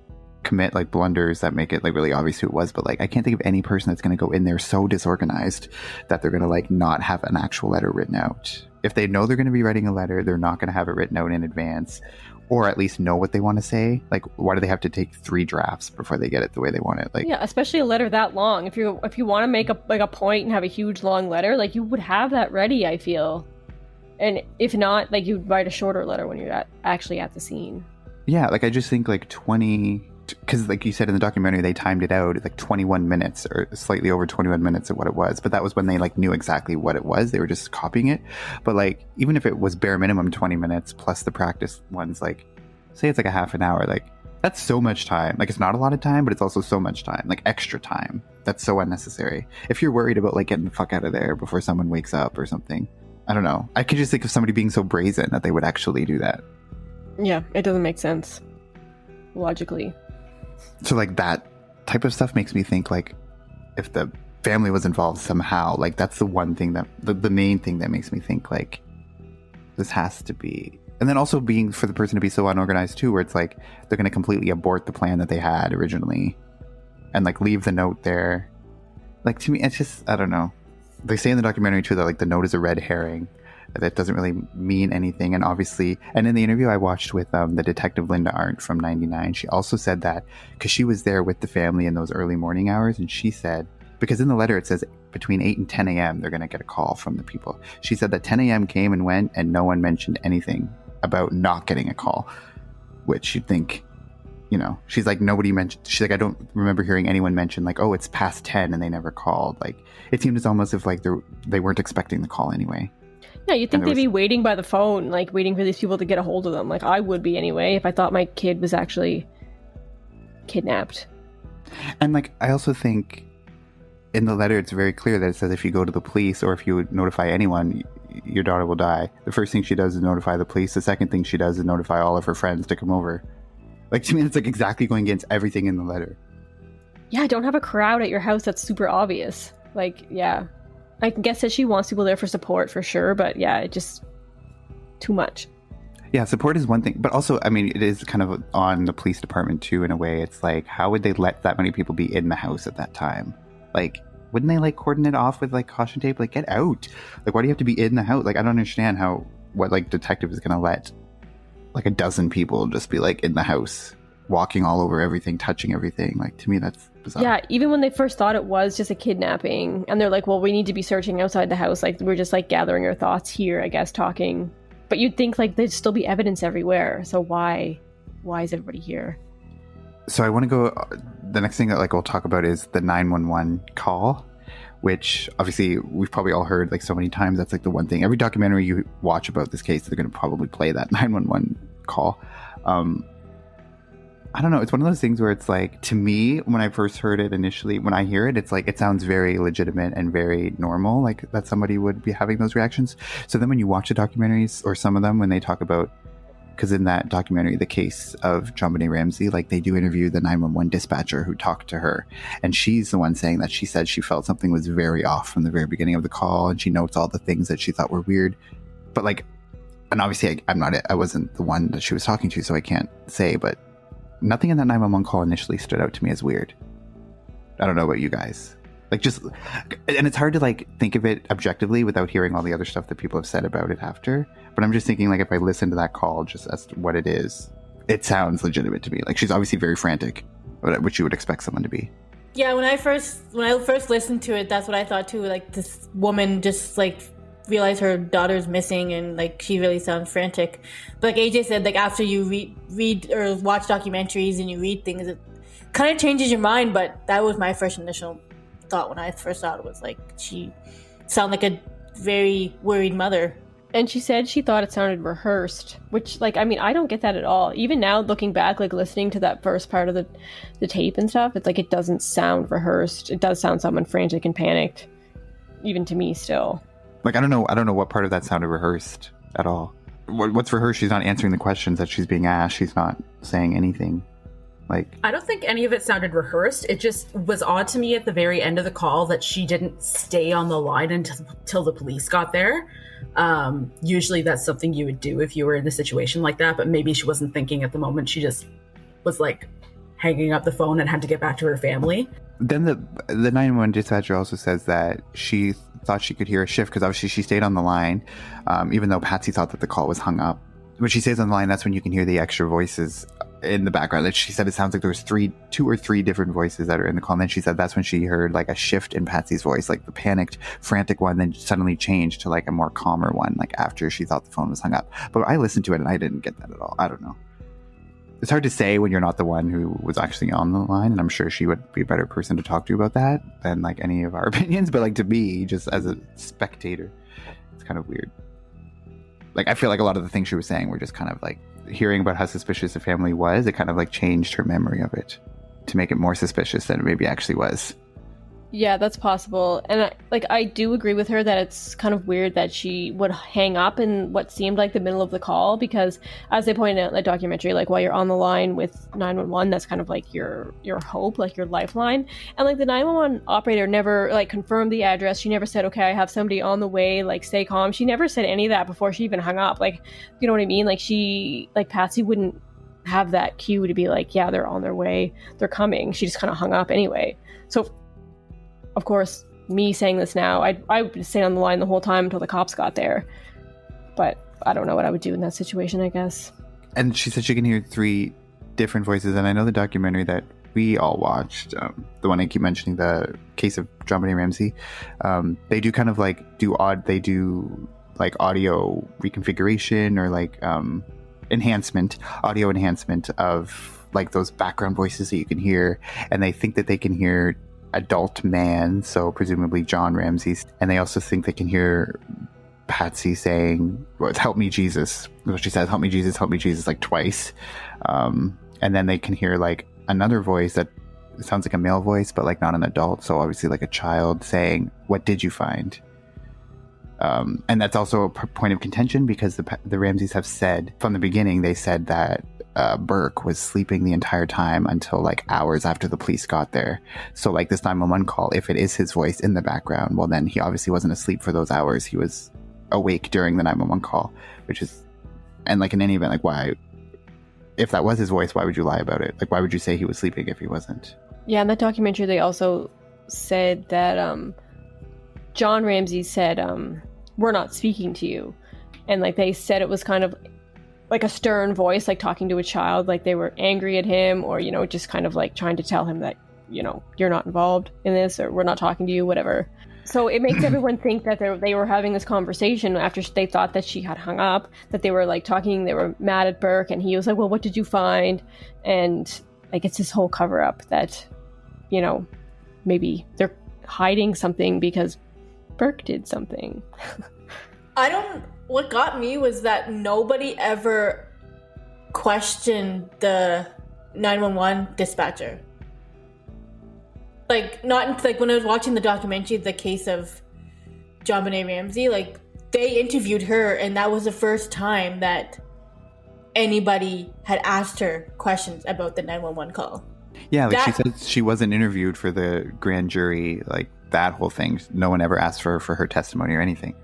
commit like blunders that make it like really obvious who it was, but like I can't think of any person that's going to go in there so disorganized that they're going to like not have an actual letter written out. If they know they're going to be writing a letter, they're not going to have it written out in advance, or at least know what they want to say. Like, why do they have to take 3 drafts before they get it the way they want it? Like, yeah, especially a letter that long. If you want to make a point and have a huge long letter, like you would have that ready, I feel. And if not, like you'd write a shorter letter when you're actually at the scene. Yeah, like I just think like 20, because like you said in the documentary, they timed it out at like 21 minutes or slightly over 21 minutes of what it was. But that was when they like knew exactly what it was. They were just copying it. But like, even if it was bare minimum 20 minutes plus the practice ones, like say it's like a half an hour, like that's so much time. Like it's not a lot of time, but it's also so much time, like extra time. That's so unnecessary. If you're worried about like getting the fuck out of there before someone wakes up or something, I don't know. I could just think of somebody being so brazen that they would actually do that. Yeah, it doesn't make sense logically. So like that type of stuff makes me think like if the family was involved somehow, like that's the one thing that the main thing that makes me think like this has to be. And then also being for the person to be so unorganized too, where it's like they're going to completely abort the plan that they had originally and like leave the note there. Like to me, it's just, I don't know. They say in the documentary too that like the note is a red herring. That doesn't really mean anything. And obviously, and in the interview I watched with the detective Linda Arndt from 99, she also said that because she was there with the family in those early morning hours. And she said, because in the letter it says between 8 and 10 a.m. they're going to get a call from the people. She said that 10 a.m. came and went and no one mentioned anything about not getting a call, which you'd think, you know, she's like, nobody mentioned, she's like, I don't remember hearing anyone mention like, oh, it's past 10 and they never called. Like it seemed as almost if like they weren't expecting the call anyway. Yeah, you'd think they'd be waiting by the phone, like waiting for these people to get a hold of them. Like I would be anyway if I thought my kid was actually kidnapped. And like I also think in the letter it's very clear that it says if you go to the police or if you would notify anyone, your daughter will die. The first thing she does is notify the police. The second thing she does is notify all of her friends to come over. Like to me, it's like exactly going against everything in the letter. Yeah, don't have a crowd at your house that's super obvious. Like, yeah. I guess that she wants people there for support for sure, but yeah, it just too much. Yeah, support is one thing, but also, I mean, it is kind of on the police department too, in a way. It's like, how would they let that many people be in the house at that time? Like, wouldn't they like cordon it off with like caution tape? Like, get out! Like, why do you have to be in the house? Like, I don't understand what like detective is gonna let like a dozen people just be like in the house, walking all over everything, touching everything. Like to me, that's bizarre. Yeah, even when they first thought it was just a kidnapping, and they're like, well, we need to be searching outside the house. Like we're just like gathering our thoughts here, I guess, talking. But you'd think like there'd still be evidence everywhere. So why is everybody here? So I want to go. The next thing that like we'll talk about is the 911 call, which obviously we've probably all heard like so many times. That's like the one thing. Every documentary you watch about this case, they're going to probably play that 911 call. I don't know. It's one of those things where it's like, to me, when I first heard it initially, when I hear it, it's like, it sounds very legitimate and very normal, like that somebody would be having those reactions. So then when you watch the documentaries, or some of them, when they talk about, because in that documentary, the case of JonBenet Ramsey, like they do interview the 911 dispatcher who talked to her. And she's the one saying that she said she felt something was very off from the very beginning of the call. And she notes all the things that she thought were weird. But like, and obviously I wasn't the one that she was talking to, so I can't say, but nothing in that 911 call initially stood out to me as weird. I don't know about you guys. Like just, and it's hard to like think of it objectively without hearing all the other stuff that people have said about it after. But I'm just thinking like if I listen to that call just as to what it is, it sounds legitimate to me. Like she's obviously very frantic, which you would expect someone to be. Yeah, when I first listened to it, that's what I thought too. Like this woman just like realize her daughter's missing and like she really sounds frantic. But like AJ said, like after you read or watch documentaries and you read things, it kind of changes your mind. But that was my first initial thought when I first saw it, was like she sounded like a very worried mother. And she said she thought it sounded rehearsed, which like, I mean, I don't get that at all. Even now looking back, like listening to that first part of the tape and stuff, it's like it doesn't sound rehearsed. It does sound someone frantic and panicked, even to me still. Like, I don't know what part of that sounded rehearsed at all. What's rehearsed? She's not answering the questions that she's being asked. She's not saying anything. Like, I don't think any of it sounded rehearsed. It just was odd to me at the very end of the call that she didn't stay on the line until the police got there. Usually that's something you would do if you were in a situation like that, but maybe she wasn't thinking at the moment. She just was like hanging up the phone and had to get back to her family. Then the 911 dispatcher also says that she thought she could hear a shift because obviously she stayed on the line, even though Patsy thought that the call was hung up. When she stays on the line, that's when you can hear the extra voices in the background. That she said it sounds like there was two or three different voices that are in the call. And then she said that's when she heard like a shift in Patsy's voice, like the panicked, frantic one, then suddenly changed to like a more calmer one, like after she thought the phone was hung up. But I listened to it and I didn't get that at all. I don't know. It's hard to say when you're not the one who was actually on the line, and I'm sure she would be a better person to talk to about that than like any of our opinions. But like to me, just as a spectator, it's kind of weird. Like I feel like a lot of the things she was saying were just kind of like hearing about how suspicious the family was. It kind of like changed her memory of it to make it more suspicious than it maybe actually was. Yeah, that's possible. And I do agree with her that it's kind of weird that she would hang up in what seemed like the middle of the call, because as they pointed out in the documentary, like while you're on the line with 911, that's kind of like your hope, like your lifeline. And like the 911 operator never like confirmed the address. She never said, okay, I have somebody on the way, like stay calm. She never said any of that before she even hung up. Like, you know what I mean? Like Patsy wouldn't have that cue to be like, yeah, they're on their way, they're coming. She just kind of hung up anyway. So of course, me saying this now, I would stay on the line the whole time until the cops got there. But I don't know what I would do in that situation, I guess. And she said she can hear 3 different voices. And I know the documentary that we all watched, the one I keep mentioning, the case of JonBenet Ramsey, they do kind of like they do like audio reconfiguration or like audio enhancement of like those background voices that you can hear. And they think that they can hear adult man, so presumably John Ramsey, and they also think they can hear Patsy saying, help me Jesus. She says, help me Jesus, like twice. And then they can hear like another voice that sounds like a male voice, but like not an adult, so obviously like a child saying, what did you find? And that's also a point of contention because the Ramseys have said from the beginning, they said that Burke was sleeping the entire time until like hours after the police got there. So like this 911 call, if it is his voice in the background, well then he obviously wasn't asleep for those hours. He was awake during the 911 call, which is, and like in any event, like why, if that was his voice, why would you lie about it? Like why would you say he was sleeping if he wasn't? Yeah, in that documentary they also said that John Ramsey said, we're not speaking to you. And like they said it was kind of like a stern voice, like talking to a child, like they were angry at him or, you know, just kind of like trying to tell him that, you know, you're not involved in this or we're not talking to you, whatever. So it makes everyone think that they were having this conversation after they thought that she had hung up, that they were like talking, they were mad at Burke and he was like, well, what did you find? And like it's this whole cover up that, you know, maybe they're hiding something because Burke did something. What got me was that nobody ever questioned the 911 dispatcher. Like, not like when I was watching the documentary, the case of JonBenet Ramsey, like they interviewed her and that was the first time that anybody had asked her questions about the 911 call. Yeah, like she said she wasn't interviewed for the grand jury, like that whole thing. No one ever asked for her testimony or anything.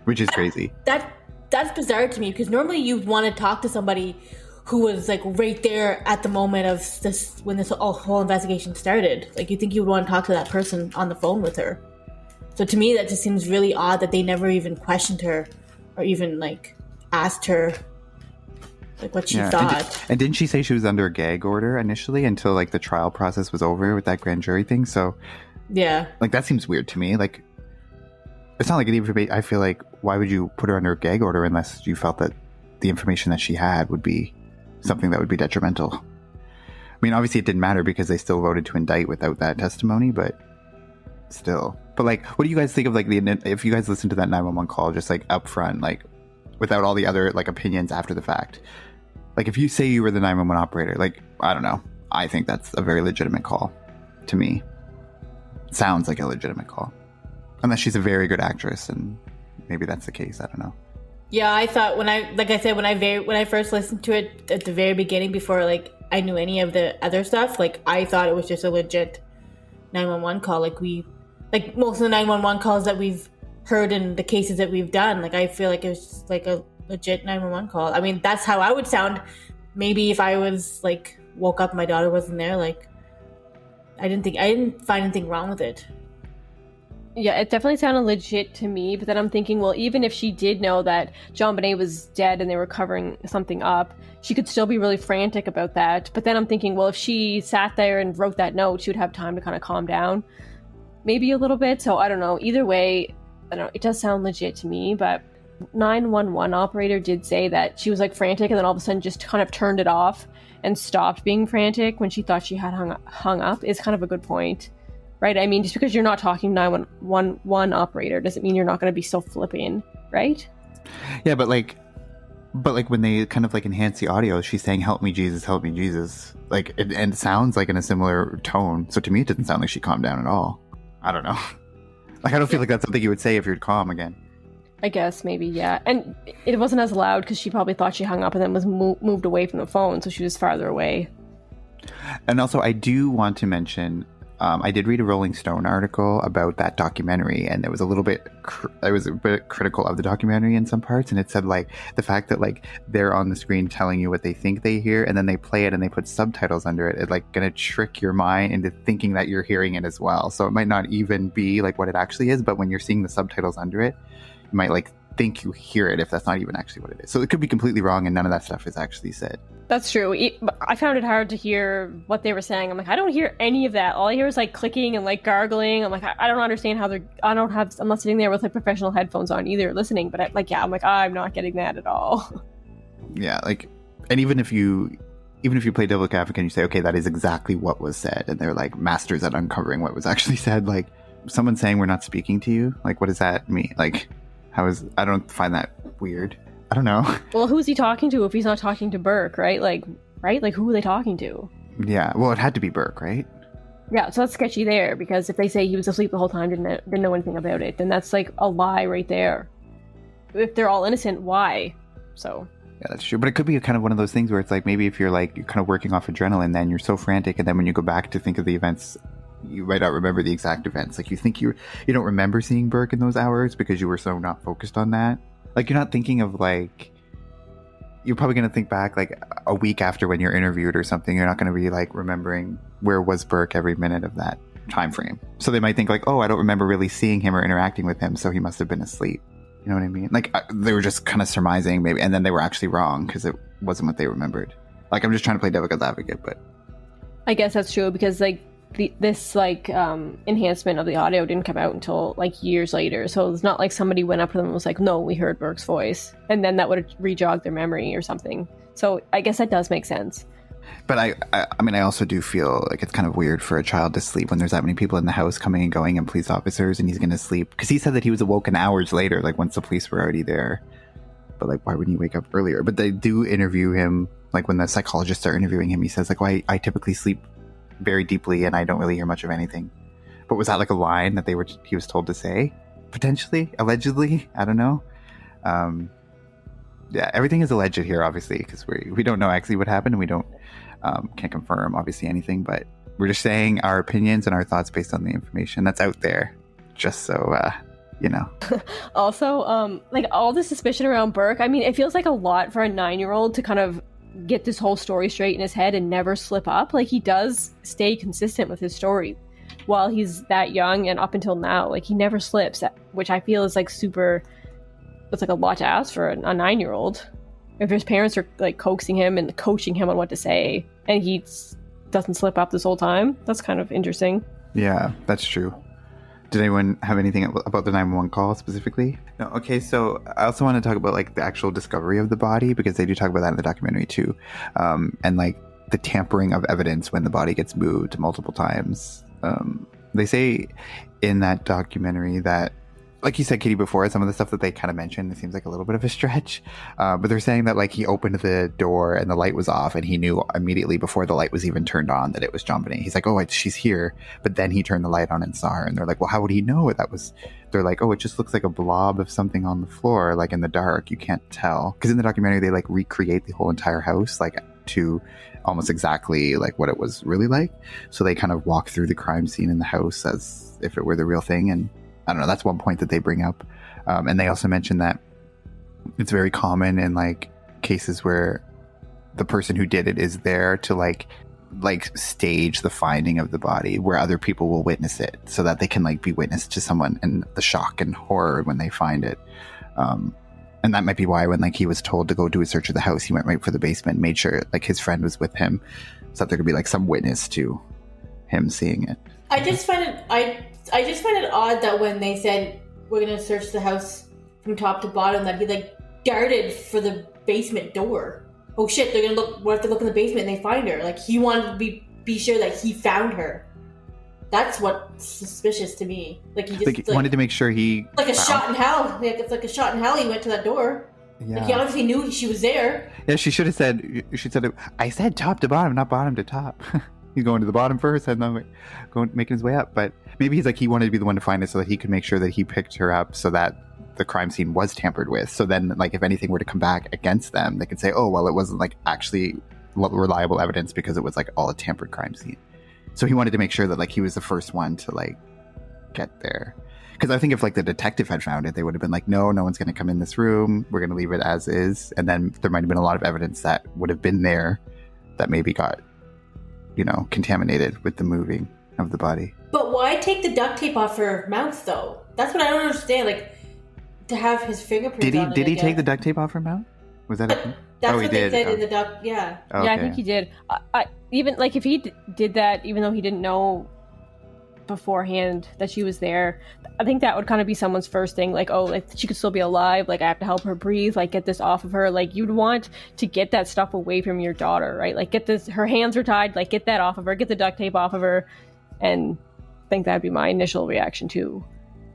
Which is crazy. That's bizarre to me because normally you'd want to talk to somebody who was like right there at the moment of this when this whole investigation started. Like you think you would want to talk to that person on the phone with her. So to me that just seems really odd that they never even questioned her or even like asked her like what she thought. And didn't she say she was under a gag order initially until like the trial process was over with that grand jury thing? So yeah, like that seems weird to me. Like it's not like an information. I feel like why would you put her under a gag order unless you felt that the information that she had would be something that would be detrimental? I mean, obviously it didn't matter because they still voted to indict without that testimony, but still. But like, what do you guys think of like if you guys listen to that 911 call just like up front, like without all the other like opinions after the fact? Like if you say you were the 911 operator, like, I don't know. I think that's a very legitimate call to me. It sounds like a legitimate call. Unless she's a very good actress, and maybe that's the case. I don't know. Yeah, I thought when I first listened to it at the very beginning, before like I knew any of the other stuff, like I thought it was just a legit 911 call. Like most of the 911 calls that we've heard in the cases that we've done, like I feel like it was just like a legit 911 call. I mean, that's how I would sound. Maybe if I was like woke up, my daughter wasn't there. Like, I didn't find anything wrong with it. Yeah, it definitely sounded legit to me, but then I'm thinking, well, even if she did know that JonBenet was dead and they were covering something up, she could still be really frantic about that. But then I'm thinking, well, if she sat there and wrote that note, she would have time to kind of calm down maybe a little bit. So I don't know. Either way, I don't know. It does sound legit to me, but 911 operator did say that she was like frantic and then all of a sudden just kind of turned it off and stopped being frantic when she thought she had hung up is kind of a good point. Right? I mean, just because you're not talking 911 operator doesn't mean you're not going to be so flipping, right? Yeah, but when they kind of like enhance the audio, she's saying, help me, Jesus. Like, and it sounds like in a similar tone. So to me, it doesn't sound like she calmed down at all. I don't know. Like, I don't feel like that's something you would say if you're calm again. I guess maybe, yeah. And it wasn't as loud because she probably thought she hung up and then was moved away from the phone. So she was farther away. And also, I do want to mention, I did read a Rolling Stone article about that documentary, and it was a bit critical of the documentary in some parts, and it said like the fact that like they're on the screen telling you what they think they hear, and then they play it and they put subtitles under it. It's like gonna trick your mind into thinking that you're hearing it as well. So it might not even be like what it actually is, but when you're seeing the subtitles under it, you might like think you hear it if that's not even actually what it is. So it could be completely wrong, and none of that stuff is actually said. That's true. I found it hard to hear what they were saying. I'm like, I don't hear any of that. All I hear is like clicking and like gargling. I'm like, I don't understand how I'm not sitting there with like professional headphones on either listening, but I'm like, I'm not getting that at all. Yeah, like, and even if you play devil's advocate and you say, okay, that is exactly what was said, and they're like masters at uncovering what was actually said, like someone saying we're not speaking to you, like what does that mean? Like, I don't find that weird. I don't know. Well, who's he talking to if he's not talking to Burke, right? Like, who are they talking to? Yeah, well, it had to be Burke, right? Yeah, so that's sketchy there, because if they say he was asleep the whole time, didn't know anything about it, then that's like a lie right there. If they're all innocent, why? So... Yeah, that's true. But it could be kind of one of those things where it's like maybe if you're like, you're kind of working off adrenaline, then you're so frantic, and then when you go back to think of the events, you might not remember the exact events. Like you think you don't remember seeing Burke in those hours because you were so not focused on that. Like you're not thinking of like, you're probably going to think back like a week after when you're interviewed or something. You're not going to be like remembering where was Burke every minute of that time frame. So they might think like, oh, I don't remember really seeing him or interacting with him, so he must have been asleep. You know what I mean? Like they were just kind of surmising maybe, and then they were actually wrong because it wasn't what they remembered. Like I'm just trying to play devil's advocate, but I guess that's true because like this enhancement of the audio didn't come out until like years later. So it's not like somebody went up to them and was like, no, we heard Burke's voice, and then that would have rejogged their memory or something. So I guess that does make sense. But I mean, I also do feel like it's kind of weird for a child to sleep when there's that many people in the house coming and going and police officers, and he's going to sleep. Because he said that he was awoken hours later, like once the police were already there. But like, why wouldn't he wake up earlier? But they do interview him, like when the psychologists are interviewing him, he says like, well, I typically sleep very deeply and I don't really hear much of anything. But was that like a line that he was told to say? Potentially? Allegedly? I don't know. Yeah, everything is alleged here, obviously, because we don't know actually what happened, and we can't confirm obviously anything, but we're just saying our opinions and our thoughts based on the information that's out there, just so you know. Also, like all the suspicion around Burke, I mean, it feels like a lot for a 9-year-old to kind of get this whole story straight in his head and never slip up. Like he does stay consistent with his story while he's that young and up until now. Like he never slips, which I feel is like super. It's like a lot to ask for a 9-year-old. If his parents are like coaxing him and coaching him on what to say, and he doesn't slip up this whole time, that's kind of interesting. Yeah, that's true. Did anyone have anything about the 911 call specifically? No. Okay, so I also want to talk about like the actual discovery of the body, because they do talk about that in the documentary too, and like the tampering of evidence when the body gets moved multiple times. They say in that documentary that, like you said, Katie, before, some of the stuff that they kind of mentioned, it seems like a little bit of a stretch. But they're saying that like he opened the door and the light was off, and he knew immediately before the light was even turned on that it was JonBenet. He's like, oh, she's here. But then he turned the light on and saw her. And they're like, well, how would he know that was? They're like, oh, it just looks like a blob of something on the floor, like in the dark. You can't tell. Because in the documentary, they like recreate the whole entire house, like to almost exactly like what it was really like. So they kind of walk through the crime scene in the house as if it were the real thing. And I don't know, that's one point that they bring up. And they also mention that it's very common in like cases where the person who did it is there to like stage the finding of the body where other people will witness it so that they can like be witness to someone and the shock and horror when they find it. And that might be why when like he was told to go do a search of the house, he went right for the basement, made sure like his friend was with him so that there could be like some witness to him seeing it. I just find it odd that when they said we're gonna search the house from top to bottom, that he like darted for the basement door. Oh shit, they're gonna look. We have to look in the basement and they find her. Like he wanted to be sure that he found her. That's what's suspicious to me. Like he just wanted to make sure he like a shot in hell. It's like a shot in hell. He went to that door. Yeah. Like he obviously knew she was there. Yeah, she should have said. She said, "I said top to bottom, not bottom to top." He's going to the bottom first, and then making his way up. But maybe he's like he wanted to be the one to find it so that he could make sure that he picked her up, so that the crime scene was tampered with. So then, like, if anything were to come back against them, they could say, "Oh, well, it wasn't like actually reliable evidence because it was like all a tampered crime scene." So he wanted to make sure that like he was the first one to like get there. Because I think if like the detective had found it, they would have been like, no one's going to come in this room. We're going to leave it as is. And then there might have been a lot of evidence that would have been there that maybe got, contaminated with the moving of the body. But why take the duct tape off her mouth though? That's what I don't understand. Like to have his fingerprints on it. Did he take the duct tape off her mouth? Was that That's what they said in the duct. Yeah. Okay. Yeah, I think he did. I even like if he did that, even though he didn't know beforehand that she was there, I think that would kind of be someone's first thing. Like, oh, like she could still be alive. Like I have to help her breathe. Like get this off of her. Like you'd want to get that stuff away from your daughter, right? Like get this. Her hands are tied. Like get that off of her. Get the duct tape off of her. And I think that'd be my initial reaction too.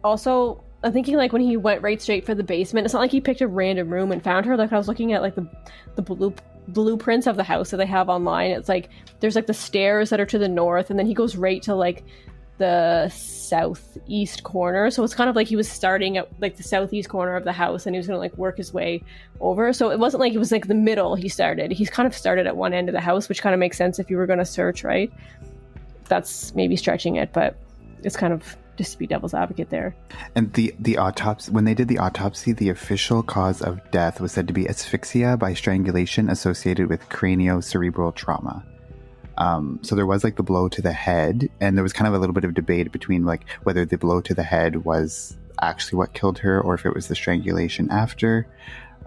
Also, I'm thinking like when he went right straight for the basement, it's not like he picked a random room and found her. Like I was looking at like the blueprints of the house that they have online. It's like there's like the stairs that are to the north, and then he goes right to like the southeast corner. So it's kind of like he was starting at like the southeast corner of the house and he was gonna like work his way over. So it wasn't like it was like the middle he started. He's kind of started at one end of the house, which kind of makes sense if you were gonna search, right? That's maybe stretching it, but it's kind of just to be devil's advocate there. And the autopsy, when they did the autopsy, the official cause of death was said to be asphyxia by strangulation associated with craniocerebral trauma. So there was like the blow to the head, and there was kind of a little bit of debate between like whether the blow to the head was actually what killed her or if it was the strangulation after.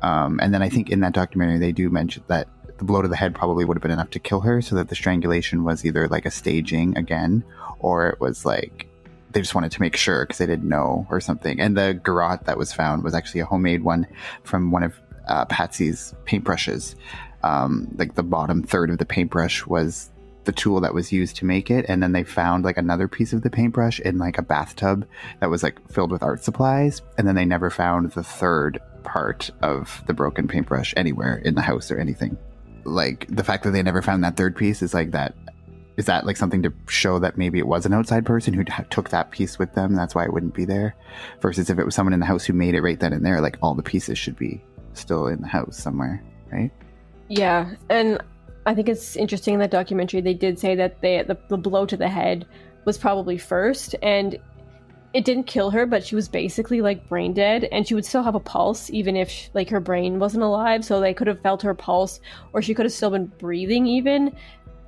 And then I think in that documentary they do mention that the blow to the head probably would have been enough to kill her, so that the strangulation was either like a staging again, or it was like they just wanted to make sure because they didn't know or something. And the garrote that was found was actually a homemade one from one of Patsy's paintbrushes. Like the bottom third of the paintbrush was the tool that was used to make it, and then they found like another piece of the paintbrush in like a bathtub that was like filled with art supplies, and then they never found the third part of the broken paintbrush anywhere in the house or anything. Like the fact that they never found that third piece is like that. Is that like something to show that maybe it was an outside person who took that piece with them? That's why it wouldn't be there. Versus if it was someone in the house who made it right then and there, like all the pieces should be still in the house somewhere, right? Yeah, and I think it's interesting in that documentary they did say that the blow to the head was probably first, and it didn't kill her, but she was basically like brain dead, and she would still have a pulse even if like her brain wasn't alive. So they could have felt her pulse, or she could have still been breathing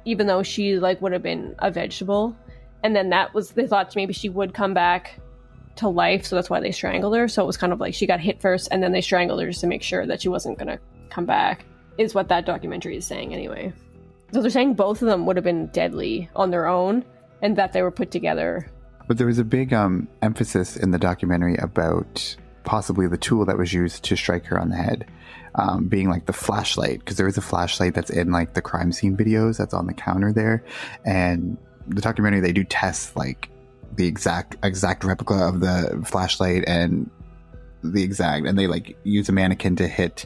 even though she like would have been a vegetable. And then they thought maybe she would come back to life, so that's why they strangled her. So it was kind of like she got hit first and then they strangled her just to make sure that she wasn't gonna come back, is what that documentary is saying anyway. So they're saying both of them would have been deadly on their own and that they were put together. But there was a big emphasis in the documentary about possibly the tool that was used to strike her on the head. Being like the flashlight, because there is a flashlight that's in like the crime scene videos that's on the counter there, and the documentary they do test like the exact replica of the flashlight and they like use a mannequin to hit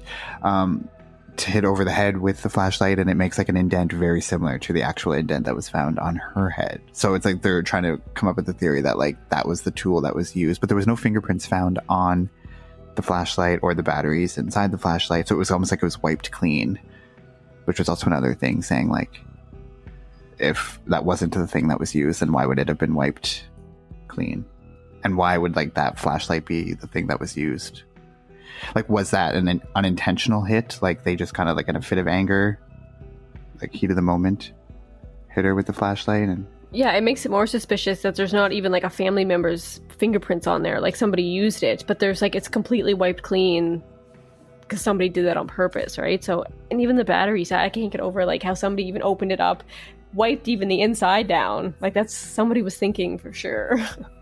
over the head with the flashlight, and it makes like an indent very similar to the actual indent that was found on her head. So it's like they're trying to come up with the theory that like that was the tool that was used, but there was no fingerprints found on the flashlight or the batteries inside the flashlight, so it was almost like it was wiped clean, which was also another thing saying like if that wasn't the thing that was used, then why would it have been wiped clean, and why would like that flashlight be the thing that was used? Like was that an unintentional hit, like they just kind of like in a fit of anger like heat of the moment, hit her with the flashlight. And yeah, it makes it more suspicious that there's not even like a family member's fingerprints on there, like somebody used it, but there's like it's completely wiped clean because somebody did that on purpose, right? So, and even the batteries, I can't get over like how somebody even opened it up, wiped even the inside down. Like that's somebody was thinking for sure.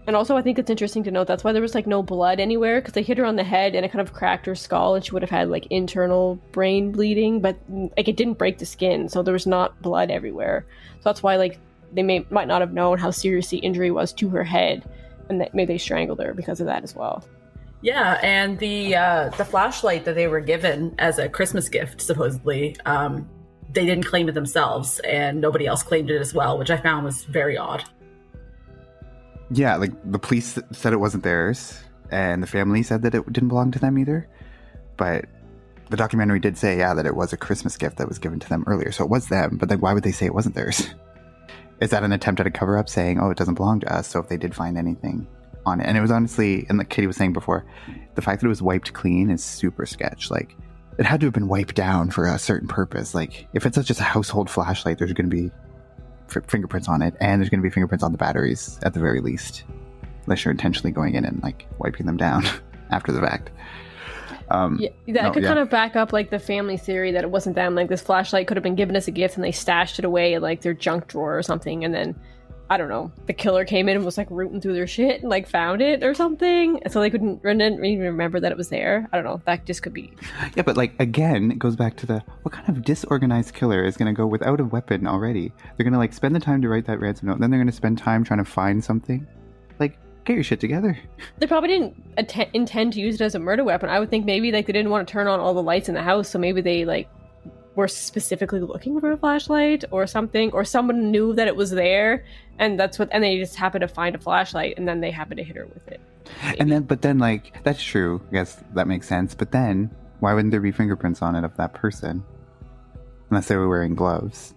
And also I think it's interesting to note that's why there was like no blood anywhere, because they hit her on the head and it kind of cracked her skull and she would have had like internal brain bleeding, but like it didn't break the skin, so there was not blood everywhere. So that's why like they might not have known how serious the injury was to her head, and that maybe they strangled her because of that as well. Yeah, and the flashlight that they were given as a Christmas gift, supposedly, they didn't claim it themselves, and nobody else claimed it as well, which I found was very odd. Yeah, like the police said it wasn't theirs, and the family said that it didn't belong to them either. But the documentary did say, yeah, that it was a Christmas gift that was given to them earlier, so it was them. But then why would they say it wasn't theirs? Is that an attempt at a cover-up saying, oh, it doesn't belong to us, so if they did find anything on it? And it was honestly, and like Katie was saying before, the fact that it was wiped clean is super sketch. Like, it had to have been wiped down for a certain purpose. Like, if it's just a household flashlight, there's going to be fingerprints on it, and there's going to be fingerprints on the batteries at the very least, unless you're intentionally going in and like wiping them down after the fact. Kind of back up like the family theory that it wasn't them. Like this flashlight could have been given as a gift and they stashed it away in like their junk drawer or something, and then I don't know, the killer came in and was like rooting through their shit and like found it or something, so they didn't even remember that it was there. I don't know, that just could be. Yeah, but like again, it goes back to the what kind of disorganized killer is going to go without a weapon already? They're going to like spend the time to write that ransom note, and then they're going to spend time trying to find something. Like, get your shit together. They probably didn't intend to use it as a murder weapon. I would think maybe like they didn't want to turn on all the lights in the house, so maybe they like were specifically looking for a flashlight or something, or someone knew that it was there, and and they just happened to find a flashlight, and then they happened to hit her with it. Maybe. But then like that's true. I guess that makes sense. But then why wouldn't there be fingerprints on it of that person, unless they were wearing gloves?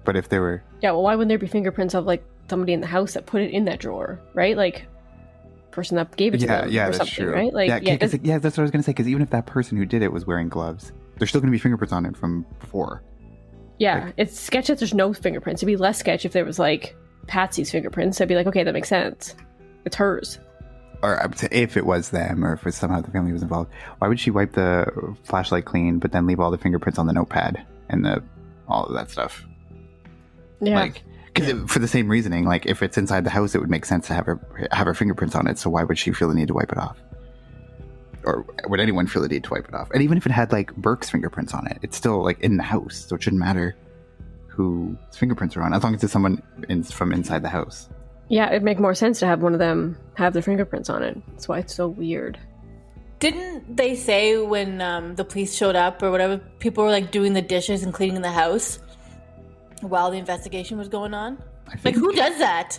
But if they were, yeah, well, why wouldn't there be fingerprints of like somebody in the house that put it in that drawer, right? Like person that gave it to them, or that's something, true. Right? Like, that's what I was gonna say. Because even if that person who did it was wearing gloves, there's still gonna be fingerprints on it from before. Yeah, like, it's sketch that there's no fingerprints. It'd be less sketch if there was like Patsy's fingerprints. I'd be like, okay, that makes sense. It's hers. Or I would say if it was them, or if somehow the family was involved, why would she wipe the flashlight clean, but then leave all the fingerprints on the notepad and all of that stuff? Yeah. Like, because for the same reasoning, like if it's inside the house, it would make sense to have her fingerprints on it. So why would she feel the need to wipe it off? Or would anyone feel the need to wipe it off? And even if it had like Burke's fingerprints on it, it's still like in the house, so it shouldn't matter whose fingerprints are on, as long as it's someone from inside the house. Yeah, it'd make more sense to have one of them have their fingerprints on it. That's why it's so weird. Didn't they say when the police showed up or whatever, people were like doing the dishes and cleaning the house while the investigation was going on? Like, who does that?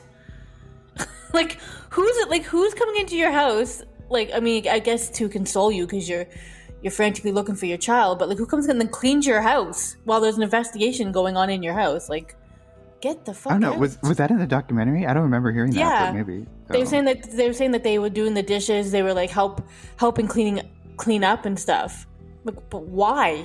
Like, who's coming into your house? Like, I mean, I guess to console you because you're frantically looking for your child, but like, who comes in and cleans your house while there's an investigation going on in your house? Like, get the fuck out. I don't know. Was that in the documentary? I don't remember hearing that, but maybe. They were saying that they were doing the dishes. They were like helping clean up and stuff. Like, but why?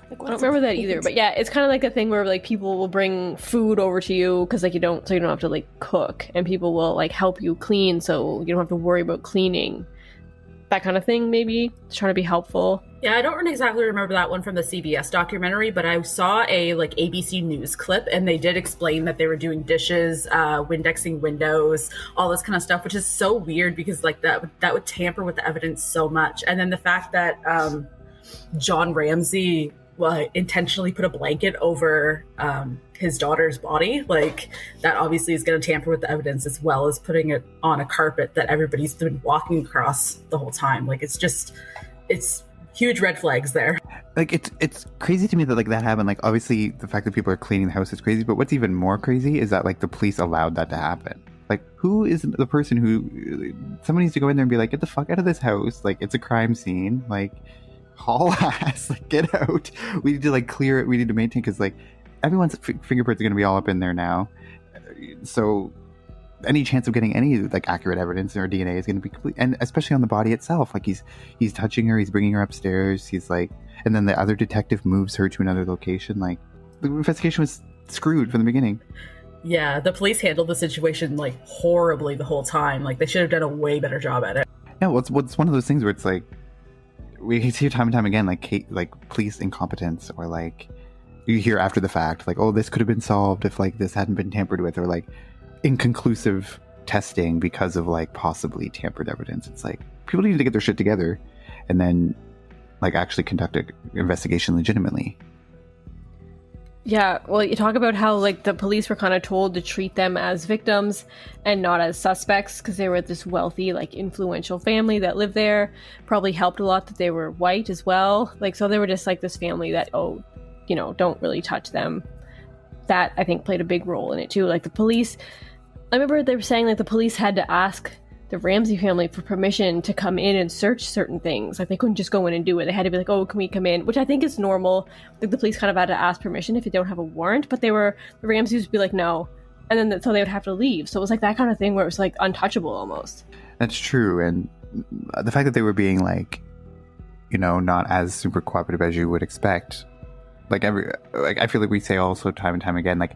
Like, I don't remember that either. But yeah, it's kind of like a thing where like people will bring food over to you because like you don't have to like cook, and people will like help you clean so you don't have to worry about cleaning. That kind of thing, maybe trying to be helpful. Yeah, I don't exactly remember that one from the CBS documentary, but I saw a like ABC News clip, and they did explain that they were doing dishes, Windexing windows, all this kind of stuff, which is so weird because like that would tamper with the evidence so much. And then the fact that John Ramsey intentionally put a blanket over his daughter's body, like that obviously is going to tamper with the evidence, as well as putting it on a carpet that everybody's been walking across the whole time. Like it's huge red flags there. Like it's crazy to me that like that happened. Like obviously the fact that people are cleaning the house is crazy, but what's even more crazy is that like the police allowed that to happen. Like, who is the person who someone needs to go in there and be like, get the fuck out of this house, like it's a crime scene, like haul ass, like get out. We need to like clear it, we need to maintain, because like everyone's fingerprints are going to be all up in there now, so any chance of getting any like accurate evidence or DNA is going to be complete, and especially on the body itself. Like he's touching her, he's bringing her upstairs, he's like, and then the other detective moves her to another location. Like, the investigation was screwed from the beginning. Yeah, the police handled the situation like horribly the whole time. Like, they should have done a way better job at it. Yeah, well, it's one of those things where it's like, we see it time and time again, like police incompetence, or like you hear after the fact, like, oh, this could have been solved if like this hadn't been tampered with, or like inconclusive testing because of like possibly tampered evidence. It's like, people need to get their shit together and then like actually conduct an investigation legitimately. Yeah, well, you talk about how like the police were kind of told to treat them as victims and not as suspects because they were this wealthy, like influential family that lived there. Probably helped a lot that they were white as well. Like, so they were just like this family that, oh, you know, don't really touch them. That I think played a big role in it too. Like the police, I remember they were saying like the police had to ask the Ramsey family for permission to come in and search certain things. Like, they couldn't just go in and do it. They had to be like, oh, can we come in? Which I think is normal. Like, the police kind of had to ask permission if they don't have a warrant, but the Ramseys would be like, no. And then so they would have to leave. So it was like that kind of thing where it was like untouchable almost. That's true. And the fact that they were being like, you know, not as super cooperative as you would expect. Like, I feel like we say also time and time again, like,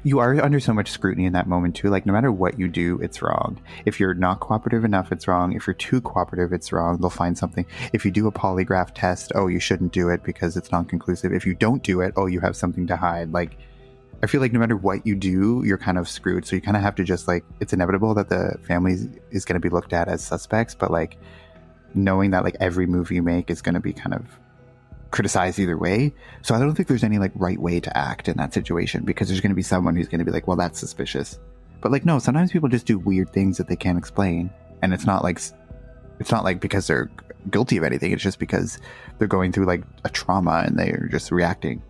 you are under so much scrutiny in that moment too. Like, no matter what you do, it's wrong. If you're not cooperative enough, it's wrong. If you're too cooperative, it's wrong. They'll find something. If you do a polygraph test, oh, you shouldn't do it because it's non-conclusive. If you don't do it, oh, you have something to hide. Like, I feel like no matter what you do, you're kind of screwed. So you kind of have to just like, it's inevitable that the family is going to be looked at as suspects, but like knowing that like every move you make is going to be kind of criticized either way. So I don't think there's any like right way to act in that situation, because there's going to be someone who's going to be like, well, that's suspicious. But like, no, sometimes people just do weird things that they can't explain, and it's not like because they're guilty of anything. It's just because they're going through like a trauma and they're just reacting,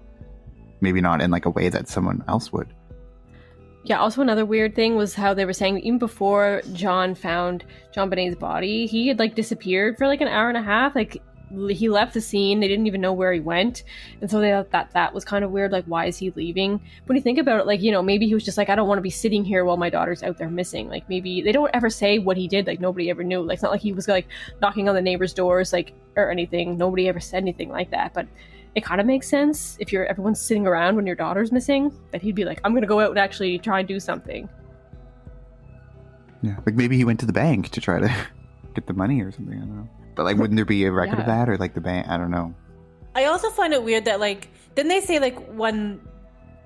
maybe not in like a way that someone else would. Yeah, also another weird thing was how they were saying even before John found JonBenet's body, he had like disappeared for like an hour and a half. Like, he left the scene. They didn't even know where he went. And so they thought that was kind of weird. Like, why is he leaving? When you think about it, like, you know, maybe he was just like, I don't want to be sitting here while my daughter's out there missing. Like, maybe they don't ever say what he did. Like, nobody ever knew. Like, it's not like he was like knocking on the neighbors' doors, like, or anything. Nobody ever said anything like that. But it kind of makes sense if everyone's sitting around when your daughter's missing, that he'd be like, I'm going to go out and actually try and do something. Yeah. Like, maybe he went to the bank to try to get the money or something. I don't know. But like, wouldn't there be a record of that, or like the bank? I don't know. I also find it weird that like, didn't they say like when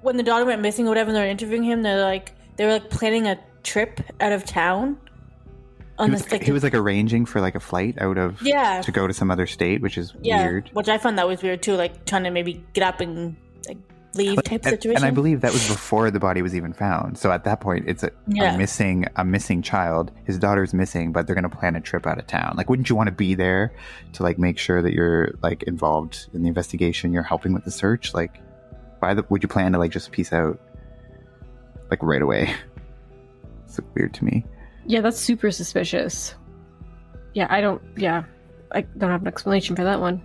the daughter went missing or whatever, and they're interviewing him, they were like planning a trip out of town. He was like arranging for like a flight out of to go to some other state, which is weird. Which I found that was weird too, like trying to maybe get up and like leave type situation. And I believe that was before the body was even found. So at that point, it's a missing child. His daughter's missing, but they're going to plan a trip out of town. Like, wouldn't you want to be there to like make sure that you're like involved in the investigation? You're helping with the search. Like, would you plan to like just peace out like right away? It's weird to me. Yeah, that's super suspicious. I don't have an explanation for that one.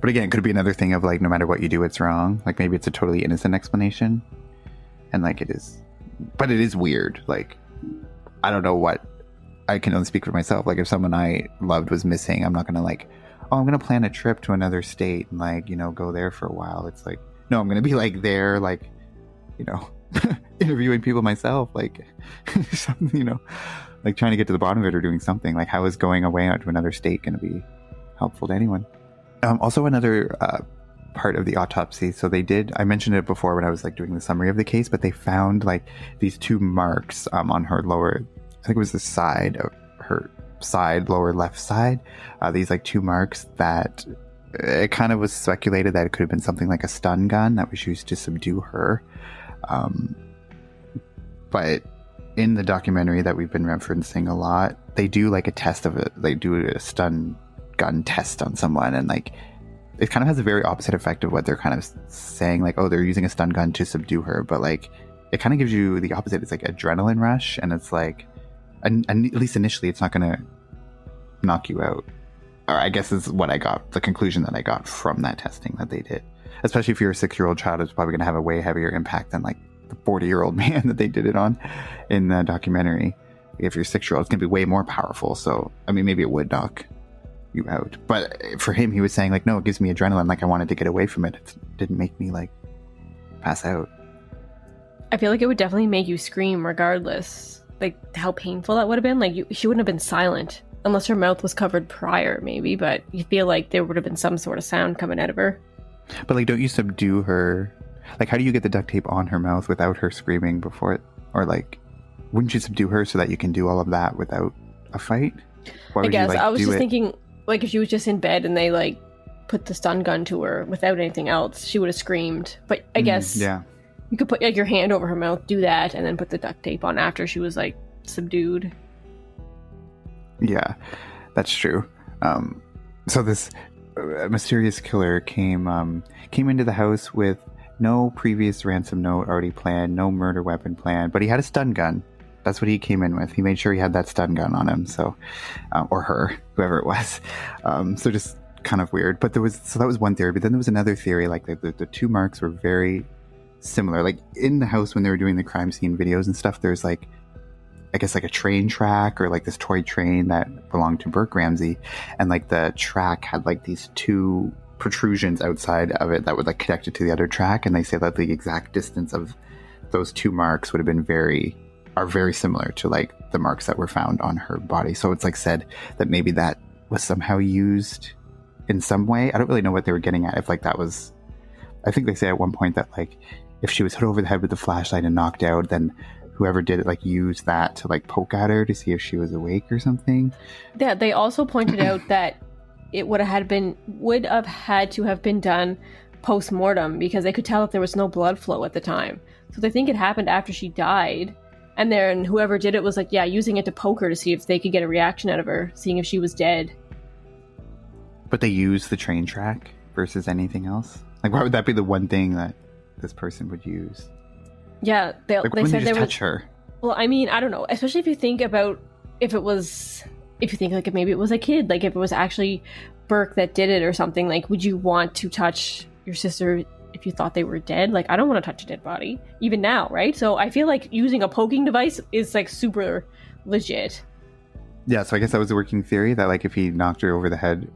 But again, it could be another thing of like, no matter what you do, it's wrong. Like, maybe it's a totally innocent explanation. And like, it is, but it is weird. Like, I don't know what, I can only speak for myself. Like, if someone I loved was missing, I'm not going to like, oh, I'm going to plan a trip to another state and like, you know, go there for a while. It's like, no, I'm going to be like there, like, you know, interviewing people myself, like, something, you know, like trying to get to the bottom of it or doing something. Like, how is going away out to another state going to be helpful to anyone? Also, another part of the autopsy. So they did, I mentioned it before when I was like doing the summary of the case, but they found like these two marks on her lower, I think it was the side of her lower left side. These like two marks that it kind of was speculated that it could have been something like a stun gun that was used to subdue her. But in the documentary that we've been referencing a lot, they do like a test of it. They do a stun gun test on someone, and like it kind of has a very opposite effect of what they're kind of saying, like, oh, they're using a stun gun to subdue her, but like it kind of gives you the opposite. It's like adrenaline rush, and it's like, and at least initially it's not going to knock you out, or I guess is what I got, the conclusion that I got from that testing that they did. Especially if you're a 6-year-old child, it's probably going to have a way heavier impact than like the 40-year-old man that they did it on in the documentary. If you're 6-year-old, it's going to be way more powerful. So I mean, maybe it would knock you out. But for him, he was saying like, no, it gives me adrenaline. Like I wanted to get away from it. It didn't make me like pass out. I feel like it would definitely make you scream regardless. Like how painful that would have been. Like she wouldn't have been silent unless her mouth was covered prior, maybe. But you feel like there would have been some sort of sound coming out of her. But like, don't you subdue her? Like, how do you get the duct tape on her mouth without her screaming before it? Or like, wouldn't you subdue her so that you can do all of that without a fight? Why I guess I was just it? thinking, like, if she was just in bed and they like put the stun gun to her without anything else, she would have screamed. But I guess yeah, you could put like your hand over her mouth, do that, and then put the duct tape on after she was like subdued. Yeah, that's true. So this mysterious killer came into the house with no previous ransom note already planned, no murder weapon planned, but he had a stun gun. That's what he came in with. He made sure he had that stun gun on him. So, or her, whoever it was. So just kind of weird. But that was one theory. But then there was another theory. Like the two marks were very similar. Like in the house when they were doing the crime scene videos and stuff, there's like, I guess like a train track or like this toy train that belonged to Burke Ramsey, and like the track had like these two protrusions outside of it that would like connect it to the other track, and they say that the exact distance of those two marks would have been very similar to like the marks that were found on her body. So it's like said that maybe that was somehow used in some way. I don't really know what they were getting at. If like that was, I think they say at one point that like if she was hit over the head with the flashlight and knocked out, then whoever did it like used that to like poke at her to see if she was awake or something. Yeah, they also pointed out that it would have had to have been done post-mortem because they could tell that there was no blood flow at the time. So they think it happened after she died, and then whoever did it was like, yeah, using it to poke her to see if they could get a reaction out of her, seeing if she was dead. But they used the train track versus anything else? Like why would that be the one thing that this person would use? Yeah, they said they touch her. Well, I mean, I don't know. Especially if you think about if you think like if maybe it was a kid, like if it was actually Burke that did it or something, like would you want to touch your sister if you thought they were dead? Like I don't want to touch a dead body, even now, right? So I feel like using a poking device is like super legit. Yeah, so I guess that was the working theory that like if he knocked her over the head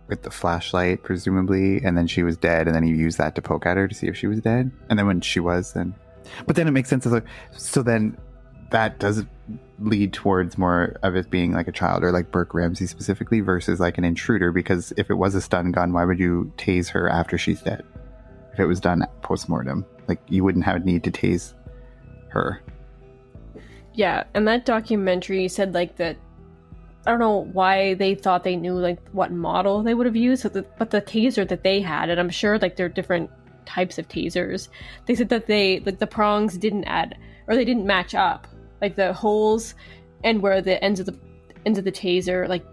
with the flashlight, presumably, and then she was dead, and then he used that to poke at her to see if she was dead. And then when she was, then... But then it makes sense. So then that does lead towards more of it being like a child or like Burke Ramsey specifically versus like an intruder, because if it was a stun gun, why would you tase her after she's dead? If it was done post-mortem, like you wouldn't have need to tase her. Yeah, and that documentary said like that, I don't know why they thought they knew like what model they would have used, but the taser that they had, and I'm sure like there are different types of tasers, they said that the prongs didn't match up, like the holes and where the ends of the taser like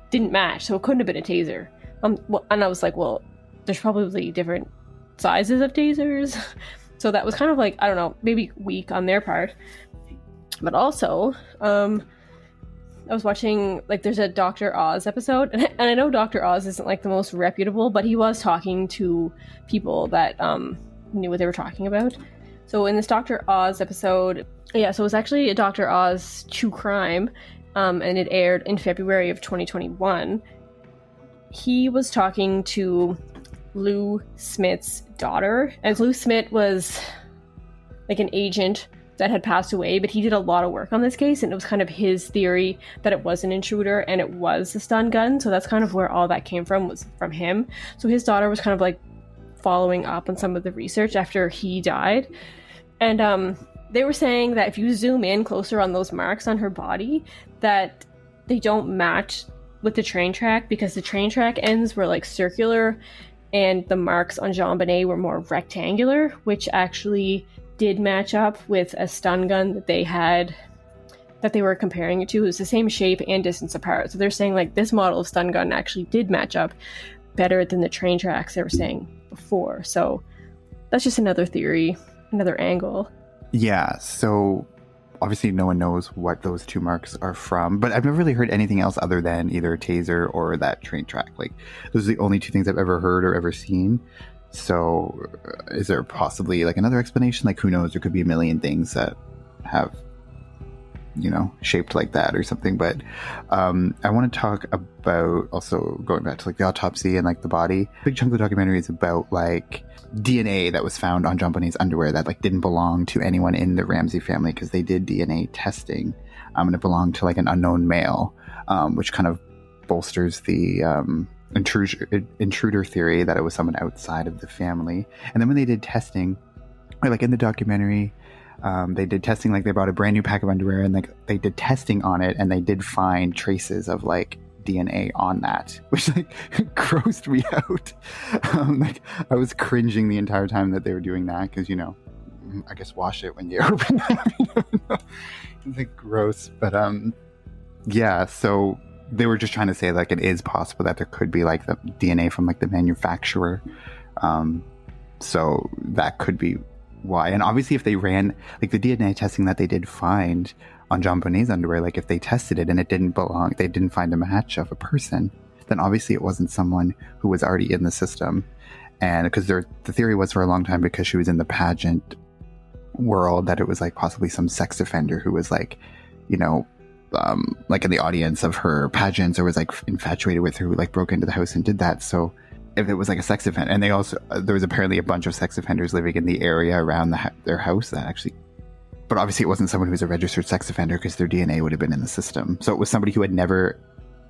didn't match, so it couldn't have been a taser. And I was like, well, there's probably different sizes of tasers. So that was kind of like, I don't know, maybe weak on their part. But also I was watching, like, there's a Dr. Oz episode, and I know Dr. Oz isn't, like, the most reputable, but he was talking to people that knew what they were talking about. So in this Dr. Oz episode, yeah, so it was actually a Dr. Oz True Crime, and it aired in February of 2021. He was talking to Lou Smith's daughter, and Lou Smith was, like, an agent that had passed away, but he did a lot of work on this case, and it was kind of his theory that it was an intruder and it was a stun gun. So that's kind of where all that came from, was from him. So his daughter was kind of like following up on some of the research after he died, and they were saying that if you zoom in closer on those marks on her body, that they don't match with the train track, because the train track ends were like circular and the marks on JonBenet were more rectangular, which actually did match up with a stun gun that they had, that they were comparing it to. It was the same shape and distance apart. So they're saying like this model of stun gun actually did match up better than the train tracks they were saying before. So that's just another theory, another angle. Yeah, so obviously no one knows what those two marks are from, but I've never really heard anything else other than either a taser or that train track. Like those are the only two things I've ever heard or ever seen. So is there possibly like another explanation? Like who knows, there could be a million things that have shaped like that or something. But I want to talk about also going back to like the autopsy and like the body. A big chunk of the documentary is about like DNA that was found on JonBenet's underwear that like didn't belong to anyone in the Ramsey family because they did DNA testing, and it belonged to like an unknown male, which kind of bolsters the intruder theory that it was someone outside of the family. And then when they did testing, like in the documentary, they did testing, like they bought a brand new pack of underwear and like they did testing on it, and they did find traces of like DNA on that, which like grossed me out. Like I was cringing the entire time that they were doing that because I guess wash it when you open it. It's like gross, but yeah. So they were just trying to say like it is possible that there could be like the DNA from like the manufacturer. So that could be why. And obviously if they ran like the DNA testing that they did find on JonBenet's underwear, like if they tested it and it didn't belong, they didn't find a match of a person, then obviously it wasn't someone who was already in the system. And because the theory was for a long time, because she was in the pageant world, that it was like possibly some sex offender who was like, like in the audience of her pageants, or was like infatuated with her, who like broke into the house and did that. So if it was like a sex offender, and they also, there was apparently a bunch of sex offenders living in the area around their house that actually, but obviously it wasn't someone who was a registered sex offender because their DNA would have been in the system. So it was somebody who had never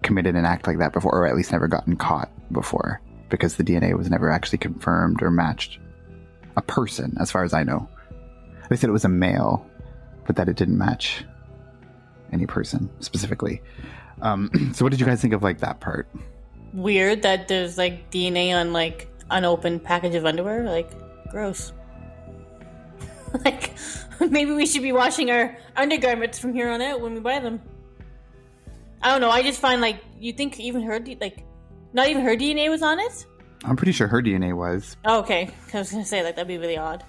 committed an act like that before, or at least never gotten caught before, because the DNA was never actually confirmed or matched a person, as far as I know. They said it was a male, but that it didn't match any person specifically. So what did you guys think of like that part? Weird that there's like DNA on like unopened package of underwear. Like, gross. Like, maybe we should be washing our undergarments from here on out when we buy them. I don't know. I just find like, you think even her, like, not even her DNA was on it? I'm pretty sure her DNA was. Oh, okay. I was gonna say like that'd be really odd.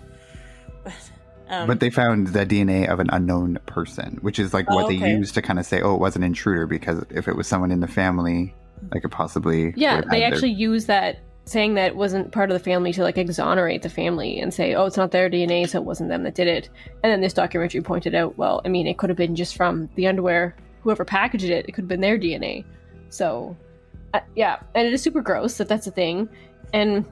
But they found the DNA of an unknown person, which is like what they used to kind of say, oh, it was an intruder, because if it was someone in the family, like it possibly. Yeah, they actually used that, saying that it wasn't part of the family, to like exonerate the family and say, oh, it's not their DNA, so it wasn't them that did it. And then this documentary pointed out, well, I mean, it could have been just from the underwear, whoever packaged it, it could have been their DNA. So, yeah, and it is super gross that that's a thing. And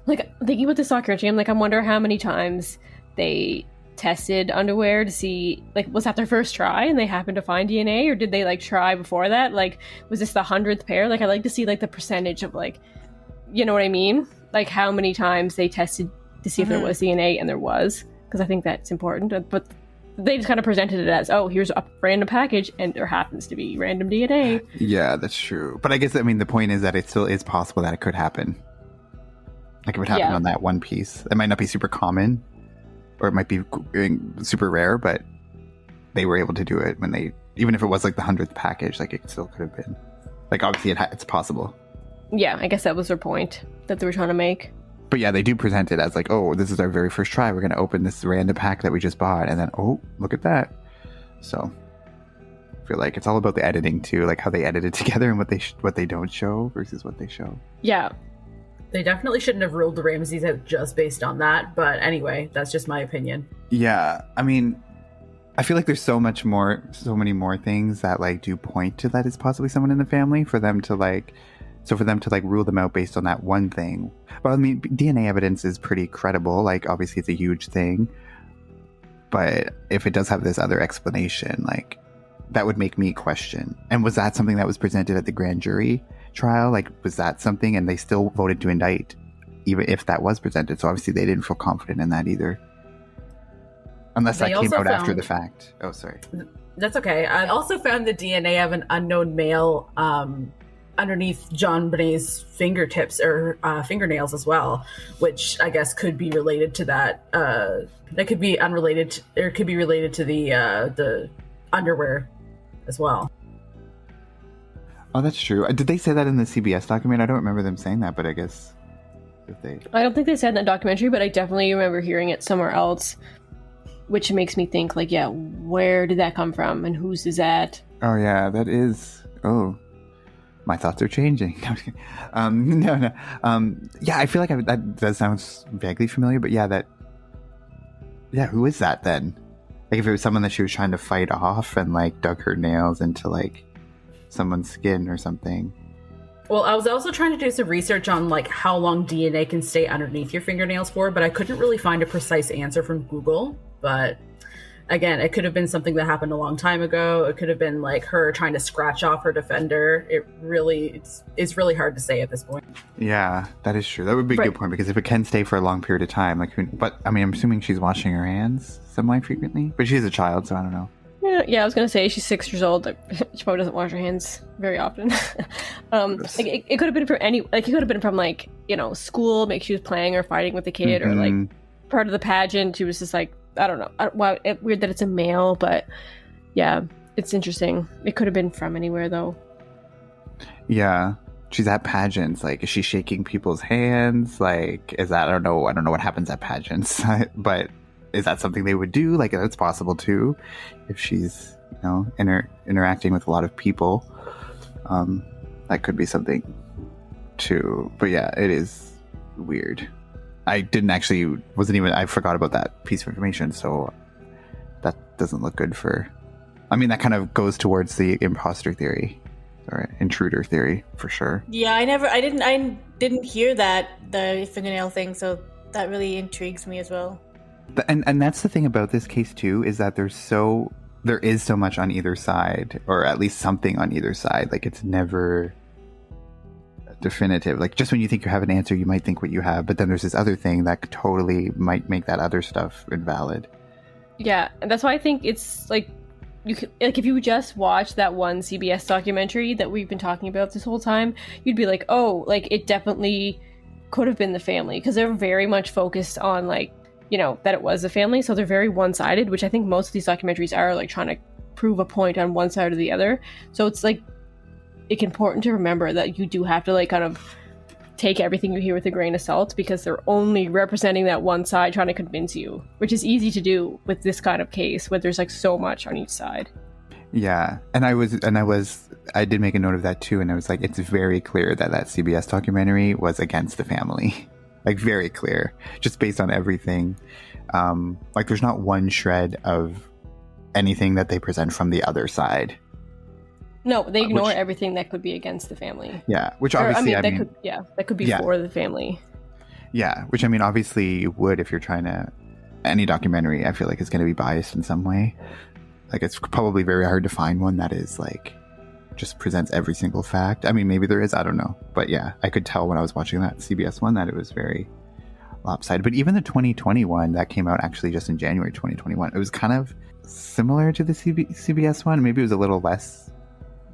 like thinking about this documentary, I'm like, I wonder how many times they tested underwear to see, like, was that their first try and they happened to find DNA, or did they like try before that? Like, was this the 100th pair? Like, I like to see like the percentage of, like, you know what I mean? Like how many times they tested to see if there was DNA, and there was, because I think that's important. But they just kind of presented it as, oh, here's a random package and there happens to be random DNA. Yeah, that's true. But I guess, I mean, the point is that it still is possible that it could happen. Like it would happen on that one piece. It might not be super common, or it might be super rare, but they were able to do it when they, even if it was like the 100th package, like it still could have been. Like obviously it's possible. Yeah, I guess that was their point that they were trying to make. But yeah, they do present it as like, oh, this is our very first try. We're going to open this random pack that we just bought, and then, oh, look at that. So I feel like it's all about the editing too, like how they edit it together and what they don't show versus what they show. Yeah. They definitely shouldn't have ruled the Ramseys out just based on that. But anyway, that's just my opinion. Yeah. I mean, I feel like there's so many more things that like do point to that it's possibly someone in the family for them to like rule them out based on that one thing. But I mean, DNA evidence is pretty credible. Like obviously it's a huge thing. But if it does have this other explanation, like that would make me question. And was that something that was presented at the grand jury trial? Like, was that something? And they still voted to indict, even if that was presented. So obviously they didn't feel confident in that either. Unless that came out after the fact. Oh, sorry. That's okay. I also found the DNA of an unknown male underneath JonBenet's fingertips or fingernails as well, which I guess could be related to that. That could be unrelated, or it could be related to the underwear as well. Oh, that's true. Did they say that in the CBS documentary? I don't remember them saying that, but I guess if they... I don't think they said in that documentary, but I definitely remember hearing it somewhere else, which makes me think, like, yeah, where did that come from, and whose is that? Oh, yeah, that is... Oh, my thoughts are changing. No. Yeah, I feel like that does sound vaguely familiar, but yeah, who is that then? Like if it was someone that she was trying to fight off and like dug her nails into like someone's skin or something. Well, I was also trying to do some research on like how long DNA can stay underneath your fingernails for, but I couldn't really find a precise answer from Google. But again, it could have been something that happened a long time ago. It could have been like her trying to scratch off her defender. It's really hard to say at this point. Yeah, that is true. That would be a good point, because if it can stay for a long period of time, like, but I mean, I'm assuming she's washing her hands semi-frequently, but she's a child, so I don't know. Yeah, I was gonna say she's 6 years old. She probably doesn't wash her hands very often. Like it could have been from it could have been from like, you know, school. Maybe she was playing or fighting with the kid, or like part of the pageant. She was just like, I don't know. Wow, weird that it's a male, but yeah, it's interesting. It could have been from anywhere though. Yeah, she's at pageants. Like, is she shaking people's hands? Like, is that I don't know what happens at pageants, but. Is that something they would do? Like, that's possible too, if she's, you know, interacting with a lot of people. That could be something too. But yeah, it is weird. I forgot about that piece of information, so that doesn't look good for. I mean, that kind of goes towards the imposter theory or intruder theory for sure. Yeah, I didn't hear the fingernail thing, so that really intrigues me as well. And that's the thing about this case too, is that there is so much on either side, or at least something on either side. Like, it's never definitive. Like, just when you think you have an answer, you might think what you have, but then there's this other thing that totally might make that other stuff invalid. Yeah, and that's why I think it's like if you just watch that one CBS documentary that we've been talking about this whole time, you'd be like, oh, like it definitely could have been the family, because they're very much focused on like, you know, that it was a family, so they're very one-sided, which I think most of these documentaries are, like trying to prove a point on one side or the other. So it's like, it's important to remember that you do have to like kind of take everything you hear with a grain of salt, because they're only representing that one side, trying to convince you, which is easy to do with this kind of case where there's like so much on each side. Yeah, and I did make a note of that too, and I was like, it's very clear that CBS documentary was against the family. Like, very clear, just based on everything. Like, there's not one shred of anything that they present from the other side. No, they ignore everything that could be against the family. Yeah, which obviously, that could be for the family. Yeah, which I mean, obviously you would if you're trying to. Any documentary, I feel like, is going to be biased in some way. Like, it's probably very hard to find one that is like just presents every single fact. I mean, maybe there is, I don't know, but yeah, I could tell when I was watching that CBS one that it was very lopsided. But even the 2021 that came out actually just in January 2021, it was kind of similar to the CBS one. Maybe it was a little less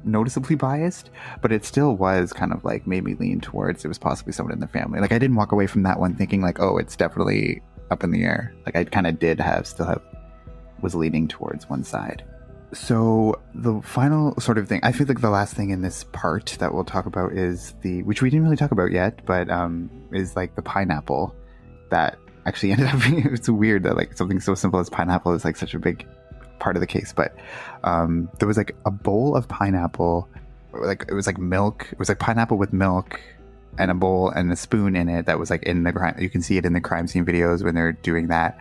noticeably biased, but it still was kind of like made me lean towards it was possibly someone in the family. Like, I didn't walk away from that one thinking like, oh, it's definitely up in the air. Like, I kind of was leaning towards one side. So the final sort of thing, I feel like the last thing in this part that we'll talk about is which we didn't really talk about yet, but is like the pineapple that actually ended up being, it's weird that like something so simple as pineapple is like such a big part of the case. But there was like a bowl of pineapple, like it was like milk, it was like pineapple with milk and a bowl and a spoon in it that was like in the crime. You can see it in the crime scene videos when they're doing that,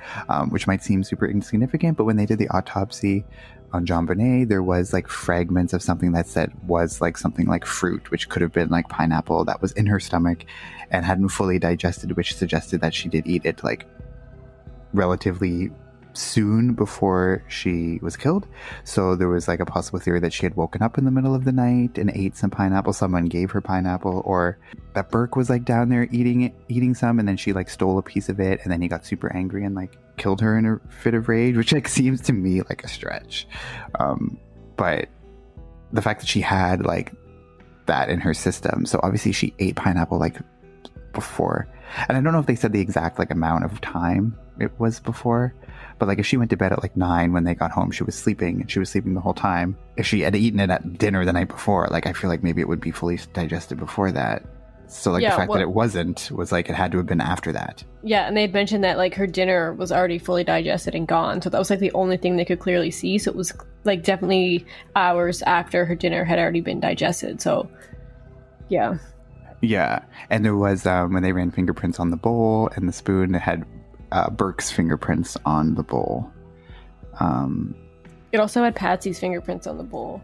which might seem super insignificant, but when they did the autopsy on JonBenet, there was like fragments of something that said was like something like fruit, which could have been like pineapple that was in her stomach and hadn't fully digested, which suggested that she did eat it like relatively soon before she was killed. So there was like a possible theory that she had woken up in the middle of the night and ate some pineapple. Someone gave her pineapple, or that Burke was like down there eating some, and then she like stole a piece of it, and then he got super angry and like killed her in a fit of rage, which like seems to me like a stretch. But the fact that she had like that in her system, so obviously she ate pineapple like before, and I don't know if they said the exact like amount of time it was before, but like if she went to bed at like 9 when they got home, she was sleeping, and she was sleeping the whole time. If she had eaten it at dinner the night before, like I feel like maybe it would be fully digested before that. So like the fact that it wasn't was like it had to have been after that. Yeah, and they had mentioned that like her dinner was already fully digested and gone, so that was like the only thing they could clearly see. So it was like definitely hours after her dinner had already been digested. So yeah. Yeah, and there was when they ran fingerprints on the bowl and the spoon, it had Burke's fingerprints on the bowl. It also had Patsy's fingerprints on the bowl.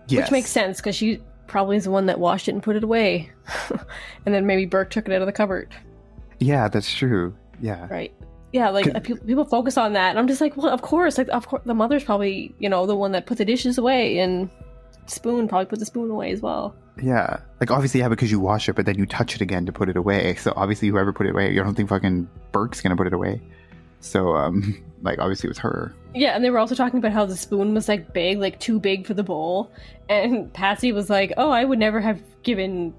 Yes. Which makes sense, because she probably is the one that washed it and put it away. And then maybe Burke took it out of the cupboard. Yeah, that's true. Yeah. Right. Yeah, like people focus on that. And I'm just like, well, of course. Like, of course, the mother's probably, the one that put the dishes away. And Spoon probably put the spoon away as well. Yeah. Like, obviously, yeah, because you wash it, but then you touch it again to put it away. So, obviously, whoever put it away, you don't think fucking Burke's going to put it away. So, like, obviously, it was her. Yeah, and they were also talking about how the spoon was, like, big, like, too big for the bowl. And Patsy was like, oh, I would never have given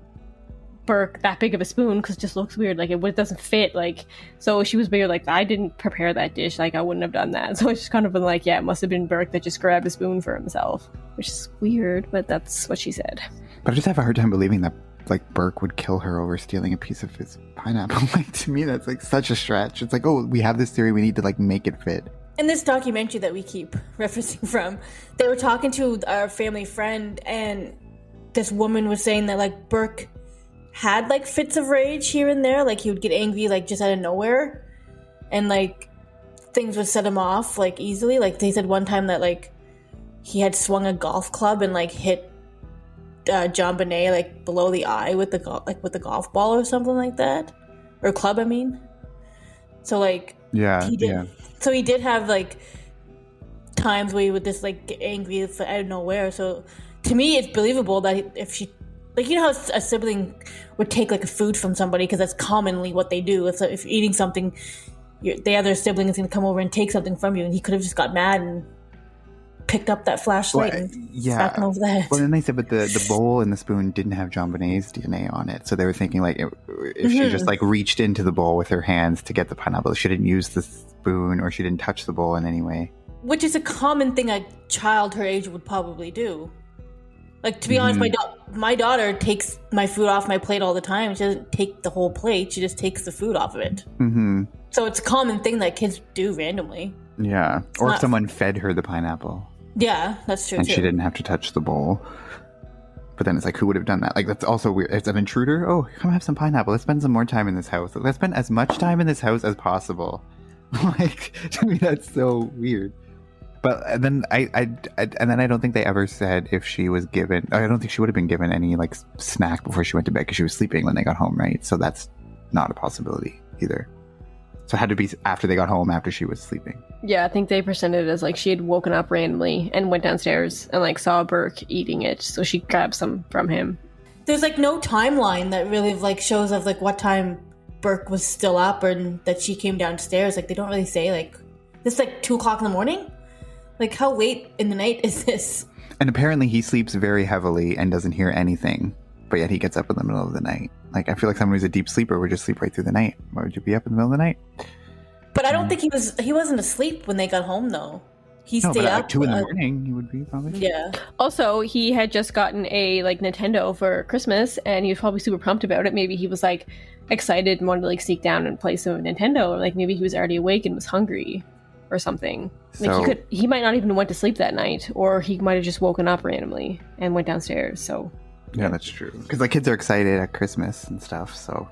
Burke that big of a spoon because it just looks weird. Like, it doesn't fit. Like, so she was weird. Like, I didn't prepare that dish. Like, I wouldn't have done that. So it's just kind of been like, yeah, it must have been Burke that just grabbed a spoon for himself. Which is weird, but that's what she said. But I just have a hard time believing that, like, Burke would kill her over stealing a piece of his pineapple. Like, to me, that's, like, such a stretch. It's like, oh, we have this theory. We need to, like, make it fit. In this documentary that we keep referencing from, they were talking to our family friend, and this woman was saying that, like, Burke had, like, fits of rage here and there. Like, he would get angry, like, just out of nowhere. And, like, things would set him off, like, easily. Like, they said one time that, like, he had swung a golf club and, like, hit JonBenet, like, below the eye with the golf ball or something like that. Or club, I mean. So, like, yeah, he did. Yeah. So he did have, like, times where he would just, like, get angry out of nowhere. So to me, it's believable that if she, like, you know how a sibling would take, like, a food from somebody, because that's commonly what they do. If you're eating something, the other sibling is going to come over and take something from you, and he could have just got mad and picked up that flashlight and slapped him over the head. Well, then they said, but the bowl and the spoon didn't have JonBenet's DNA on it. So they were thinking, like, if she just, like, reached into the bowl with her hands to get the pineapple, she didn't use the spoon, or she didn't touch the bowl in any way. Which is a common thing a child her age would probably do. Like, to be honest, my daughter takes my food off my plate all the time. She doesn't take the whole plate. She just takes the food off of it. Mm-hmm. So it's a common thing that kids do randomly. Yeah. Or if someone fed her the pineapple. Yeah, that's true, and too. She didn't have to touch the bowl. But then it's like, who would have done that? Like, that's also weird. It's an intruder. Oh, come have some pineapple. Let's spend some more time in this house. Let's spend as much time in this house as possible. Like, to me, that's so weird. But then I don't think they ever said if she was given. I don't think she would have been given any, like, snack before she went to bed, because she was sleeping when they got home, right? So that's not a possibility either. So it had to be after they got home, after she was sleeping. Yeah, I think they presented it as, like, she had woken up randomly and went downstairs and, like, saw Burke eating it, so she grabbed some from him. There's, like, no timeline that really, like, shows of, like, what time Burke was still up or that she came downstairs. Like, they don't really say, like, this is, like, 2 o'clock in the morning? Like, how late in the night is this? And apparently he sleeps very heavily and doesn't hear anything, but yet he gets up in the middle of the night. Like, I feel like someone who's a deep sleeper would just sleep right through the night. Why would you be up in the middle of the night? But I don't think he wasn't asleep when they got home, though. He stayed up. At 2 in the morning, he would be probably. Yeah. Also, he had just gotten a, like, Nintendo for Christmas, and he was probably super pumped about it. Maybe he was, like, excited and wanted to, like, sneak down and play some Nintendo, or, like, maybe he was already awake and was hungry or something. Like, he might not even went to sleep that night, or he might have just woken up randomly and went downstairs. So yeah, that's true. Because, like, kids are excited at Christmas and stuff. So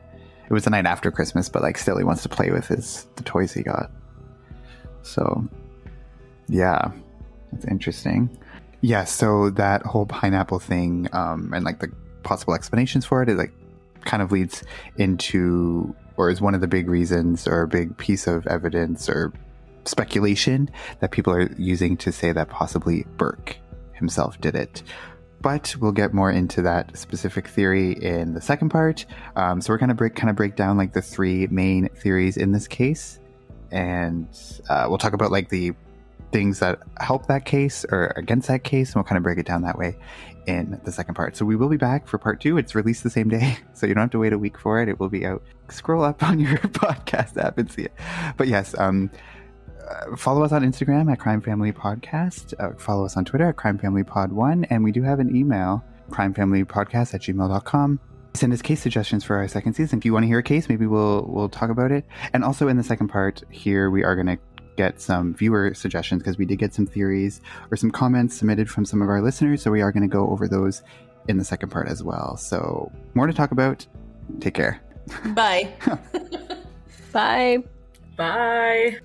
it was the night after Christmas, but, like, still he wants to play with the toys he got. So yeah, that's interesting. Yeah, so that whole pineapple thing, and, like, the possible explanations for it, is, like, kind of leads into, or is one of the big reasons, or a big piece of evidence or speculation that people are using to say that possibly Burke himself did it. But we'll get more into that specific theory in the second part. So we're going to break down, like, the 3 main theories in this case, and we'll talk about, like, the things that help that case or against that case, and we'll kind of break it down that way in the second part. So we will be back for part 2. It's released the same day, so you don't have to wait a week for it. It will be out. Scroll up on your podcast app and see it. But yes, follow us on Instagram at Crime Family Podcast. Follow us on Twitter at CrimeFamilyPod1. And we do have an email, crimefamilypodcast@gmail.com. Send us case suggestions for our second season. If you want to hear a case, maybe we'll talk about it. And also in the second part here, we are going to get some viewer suggestions, because we did get some theories or some comments submitted from some of our listeners. So we are going to go over those in the second part as well. So more to talk about. Take care. Bye. Bye. Bye.